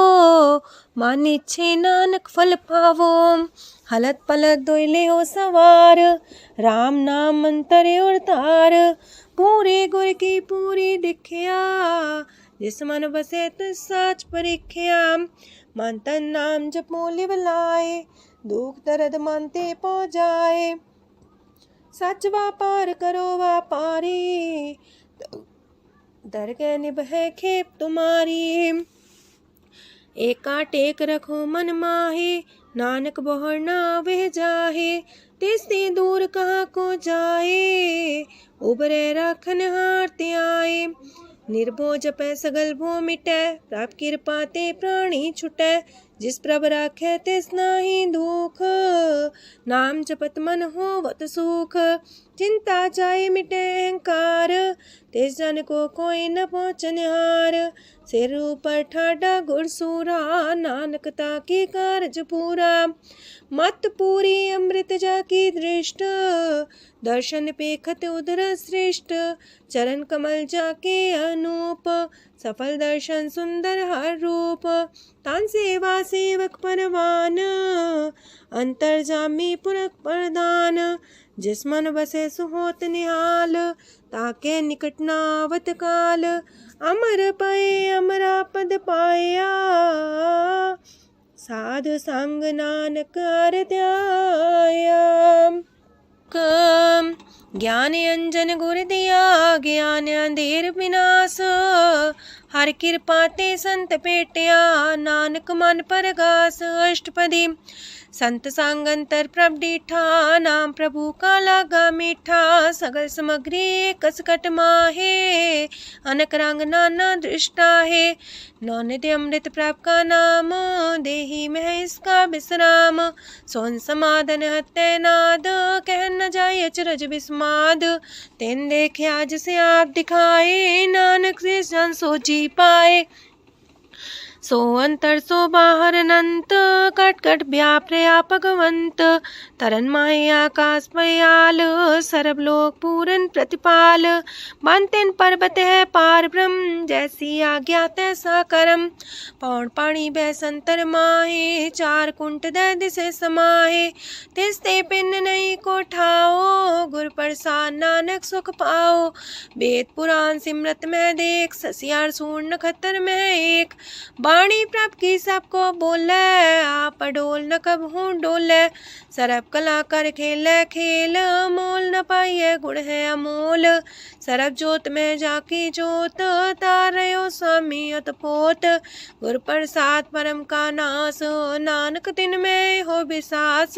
मानिछे नानक फल पावो। हलत पलत दोइले हो सवार, राम नाम मंत्र और तार। पूरे गुर की पूरी दिखिया, जिस मन बसे तिस साच परिख्या। मन तन नाम जपो लिव लाए, दुख दर्द मानते पो जाए। सच व्यापार करो व्यापारी, दरगह निभे खेप तुम्हारी। एका टेक रखो मन माहे, नानक बहुर ना वह जाहे, तिसते दूर कहाँ को जाए। उबरे राखन हार ते आए, निर्भो जपै सगल भो मिटै। प्रभ कृपा ते प्राणी छुटै, जिस प्रभ राखै तिस नाहि दुख। नाम जपत मन होवत सुख, चिंता जाए मिटे अहंकार। तिस जन को कोई न पहुँचनिहार, सिर ऊपर ठाडा गुरसूरा। नानक ताके कारज पूरा, मत पूरी अमृत जाकी दृष्ट। दर्शन पेखत उदर श्रेष्ठ, चरण कमल जाके अनूप। सफल दर्शन सुंदर हर रूप, तान सेवा सेवक परवान। अंतर जामी पुरख प्रधान, जिस मन बसे सुहोत निहाल। ताके निकट नावत काल, अमर पाए अमरा पद पाया। साध संग नानक हर ध्याया। ज्ञान अंजन गुर दिया, ज्ञान अंधेर विनाश। हर कृपा ते संत पेटिया, नानक मन परगास। अष्टपदी संत संग अंतर प्रभ डीठा, नाम प्रभु का लागा मीठा। सगल सामग्री कसकट माहे, अनक रंग नाना दृष्टा है। नौनिधि अमृत प्रभ का नाम, देही में है इसका विश्राम। सोन समाधन हत्ते नाद, कह न जाए अचरज विस्माद। तेन देखे आज से आप दिखाए, नानक से जन सो जी पाए। सो अंतर सो बाहर अनंत, कट कट व्याप रहा भगवंत। तरन माहे आकाश पयाल, सरब लोक पूरन प्रतिपाल। बनतेन पर्वत है पार ब्रह्म, जैसी आज्ञा तैसा करम। पौन पाणी बह संतर माहे, चार कुंट दे दिसे समाहे। तिसते पिन नहीं को ठाओ, गुर प्रसाद नानक सुख पाओ। वेद पुराण सिमरत में देख, ससियार सूर नखत्र में एक। वाणी प्रभ की सबको बोले, आप डोल न कबहू डोले। सरब कला कर खेले खेल, मोल न पाइए गुण है अमोल। सरब जोत में जाकी जोत, तारयो स्वामी अतपोत। गुर प्रसाद परम का नास, नानक दिन में हो विसास।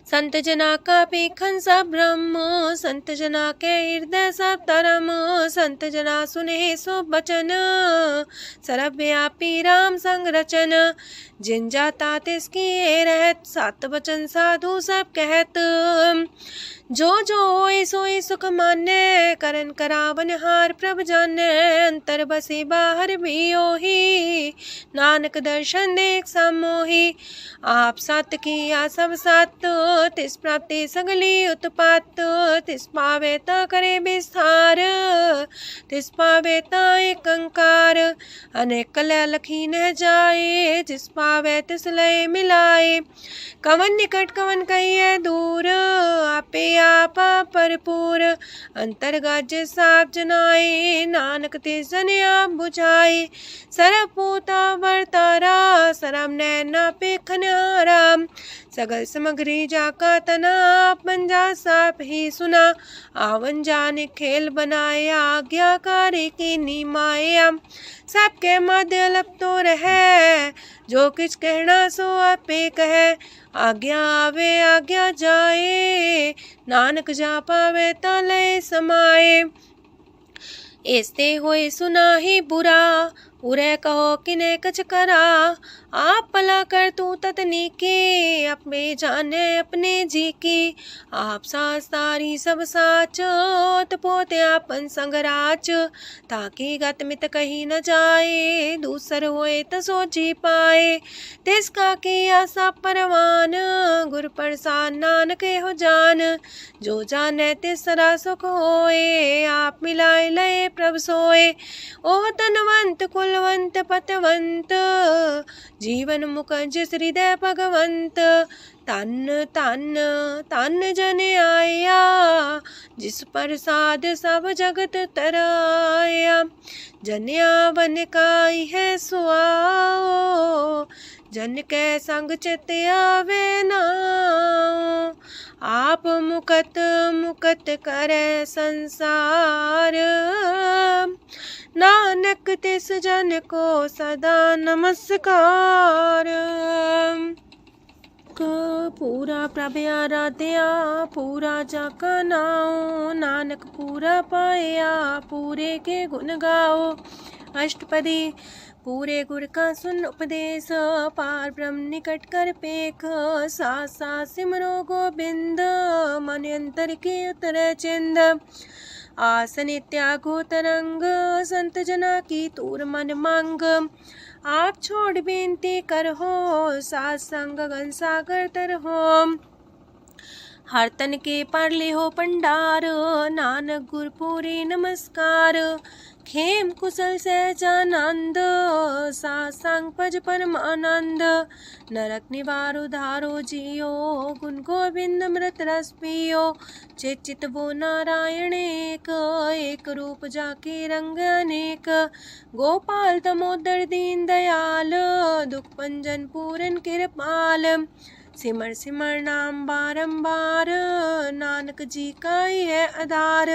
संत जना का पेखन सब ब्रह्म, संत जना के हृदय सब धर्म। संत जना सुने सो बचन, सरब व्यापी राम संग रचन। जिन जाता तिसकी रहत, सात वचन साधु सब कहत। जो जो होए सोए सुख माने, करन करावन हार प्रभ जाने। अंतर बसे बाहर भी ओही, नानक दर्शन देख समोही। आप सत किया सब सत, तिस प्राप्ति सगली उत्पात। तिस पावे ता करे विस्तार, तिस पावे ता एक अंकार। अनेक कला लखी न जाए, जिस पावे तिस लय मिलाए। कवन निकट कवन कहिए दूर, आपे आपा भरपूर। अंतर गाज साप जनाए, नानक तिस जन आप बुझाए। सरब पूता वर्तारा, सरब नैना पेखन हारा। सगल सामग्री जाका तना, आप मंजा साप ही सुना। आवन जाने खेल बनाया, आज्ञाकारी की निमाया। सबके मध्य लप तो रहे, जो किछ कहना सो आपे कहे। आज्ञा आवे आज्ञा जाए, नानक जा पावे ता लय समाए। ऐसे होए सुना ही बुरा, उरे कहो किने कछ करा। आप भला कर तू ततनी के, अपने जाने अपने जी की। आप सास तारी सब साच, पोते आपन संगराच। ताकि गत मित कही न जाए, दूसर होए त सो जी पाए। तिसका किया सब परवान, गुर प्रसाद नानक हो जान। जो जाने तिसरा सुख होए, आप मिलाए लय प्रभ सोए। ओह तनवंत कुलवंत पतवंत, जीवन मुकज हृदय भगवंत। तन तन तन जन आया, जिस प्रसाद सब जगत तराया। जन्या बन काई है सुआओ, जन के संग चित आवे नाउ, आप मुकत मुकत करे संसार। नानक तिस जन को सदा नमस्कार। पूरा प्रभ आराध्या पूरा जाका नाओ, नानक पूरा पाया पूरे के गुण गाओ। अष्टपदी पूरे गुर का सुन उपदेश, पार ब्रह्म निकट कर पेख। साथ साथ सिमरो गोबिंद, मन अंतर के उतरे चिंद। आसन त्यागो तरंग, संत जना की तूर मन मांग। आप छोड़ बेनती कर हो, सात संग गगन सागर तर हो। हर तन के पर ले हो पंडार, नानक गुर पूरी नमस्कार। खेम कुशल सहजानंद, सात संग पज परमानंद। नरक निवार उधारो जियो, गुण गोविंद मृत रस पियो। चित वो नारायण एक, एक रूप जाके रंग अनेक। गोपाल दामोदर दीन दयाल, दुख भंजन पूरन कृपाल। सिमर सिमर नाम बारंबार, नानक जी का ही है आधार।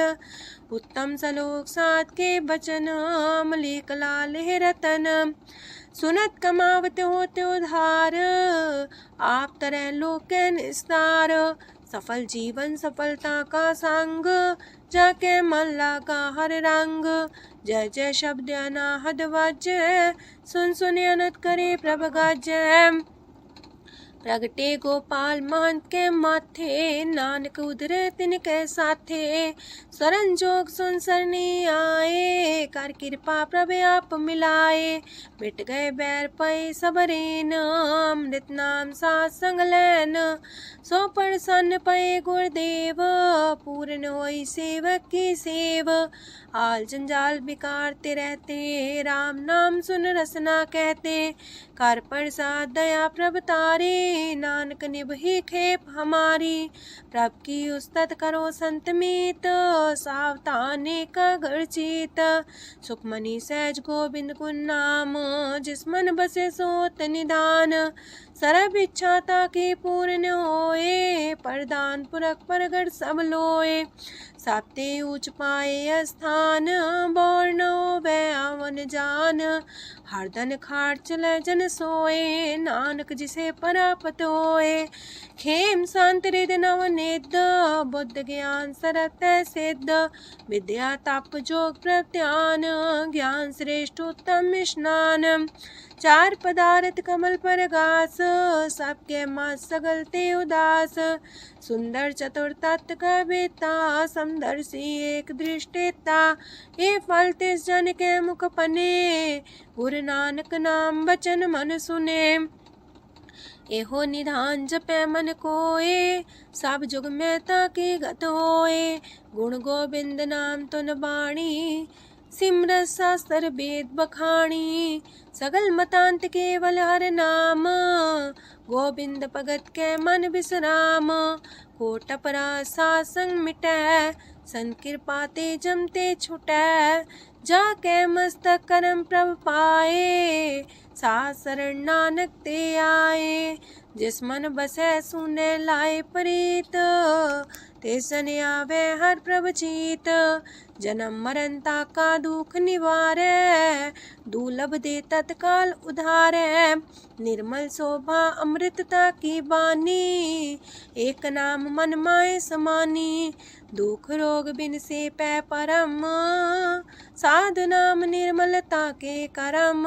उत्तम सलोक साध के बचन, अमलीक लाल है रतन। सुनत कमावत होते उधार, आप तरह लोक निस्तार। सफल जीवन सफलता का संग, जाके मन लगा हर रंग। जय जय शब्द अनाहद वज्य, सुन सुन अनत करे प्रभ गजय। प्रगटे गोपाल महंत के माथे, नानक उधरे तिनके साथे। सरन जोग सुन सरनी आए, कर कृपा प्रभ आप मिलाए। मिट गए बैर पै सबरेन, अमृत नाम साथ संग लैन। सो प्रसन्न पै गुरुदेव, पूर्ण होई सेवक की सेव। आल जंजाल बिकारते रहते, राम नाम सुन रसना कहते। कर प्रसाद दया प्रभ तारे, नानक निभही खेप हमारी। प्रभ की उस्तत करो संत मीत, सावधानी का घर चीत। सुखमनी सहज गोविंद गुण नाम, जिस मन बसे सोत निधान। सर्व इच्छा ताकि पूर्ण होए, प्रदान पुरख परगट सब लोए। साप्ते ऊंच पाए स्थान, बोर न होवे आवन जान। हरदन खाट चले जन सोए, नानक जिसे परापत होए। खेम शांत हृद नव निध, बुद्ध ज्ञान सरत सिद्ध। विद्या तप जोग प्रत्यान, ज्ञान श्रेष्ठ उत्तम स्नान। चार पदार्थ कमल पर घास, सबके मास सगलते उदास। सुंदर चतुर तत्व का बेता, समदर्शी एक दृष्टिता। ये फल तिस जन के मुख पने, गुरु नानक नाम बचन मन सुने। एहो निधान जपे मन कोए, सब जुग में ताकि गत होए। गुण गोविंद नाम तुन बाणी, सिमरत शास्त्र वेद बखाणी। सगल मतांत केवल हर नाम, गोविंद भगत के मन विश्राम। कोट अपराध सात संग मिटै, सन कृपा ते जमते छुटै। जाके मस्तक करम प्रभ पाए, साथ शरण नानक ते आए। जिस मन बसे सुने लाए प्रीत, तेसन आवे हर प्रभ चीत। जन्म मरणता का दुख निवारे, दुर्लभ दे तत्काल उधारे। निर्मल शोभा अमृतता की बानी, एक नाम मन माए समानी। दुख रोग बिन से पै परम, साधु नाम निर्मलता के करम।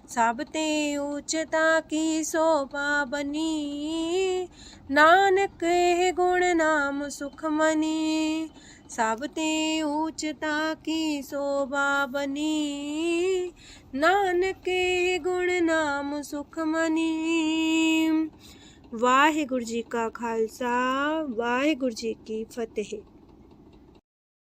सब ते उच्चता की शोभा बनी, नानक है गुण नाम सुखमनी। सब ते उच्चता की शोभा बनी, नानक है गुण नाम सुखमनी। वाहिगुरु जी का खालसा, वाहिगुरु जी की फतेह।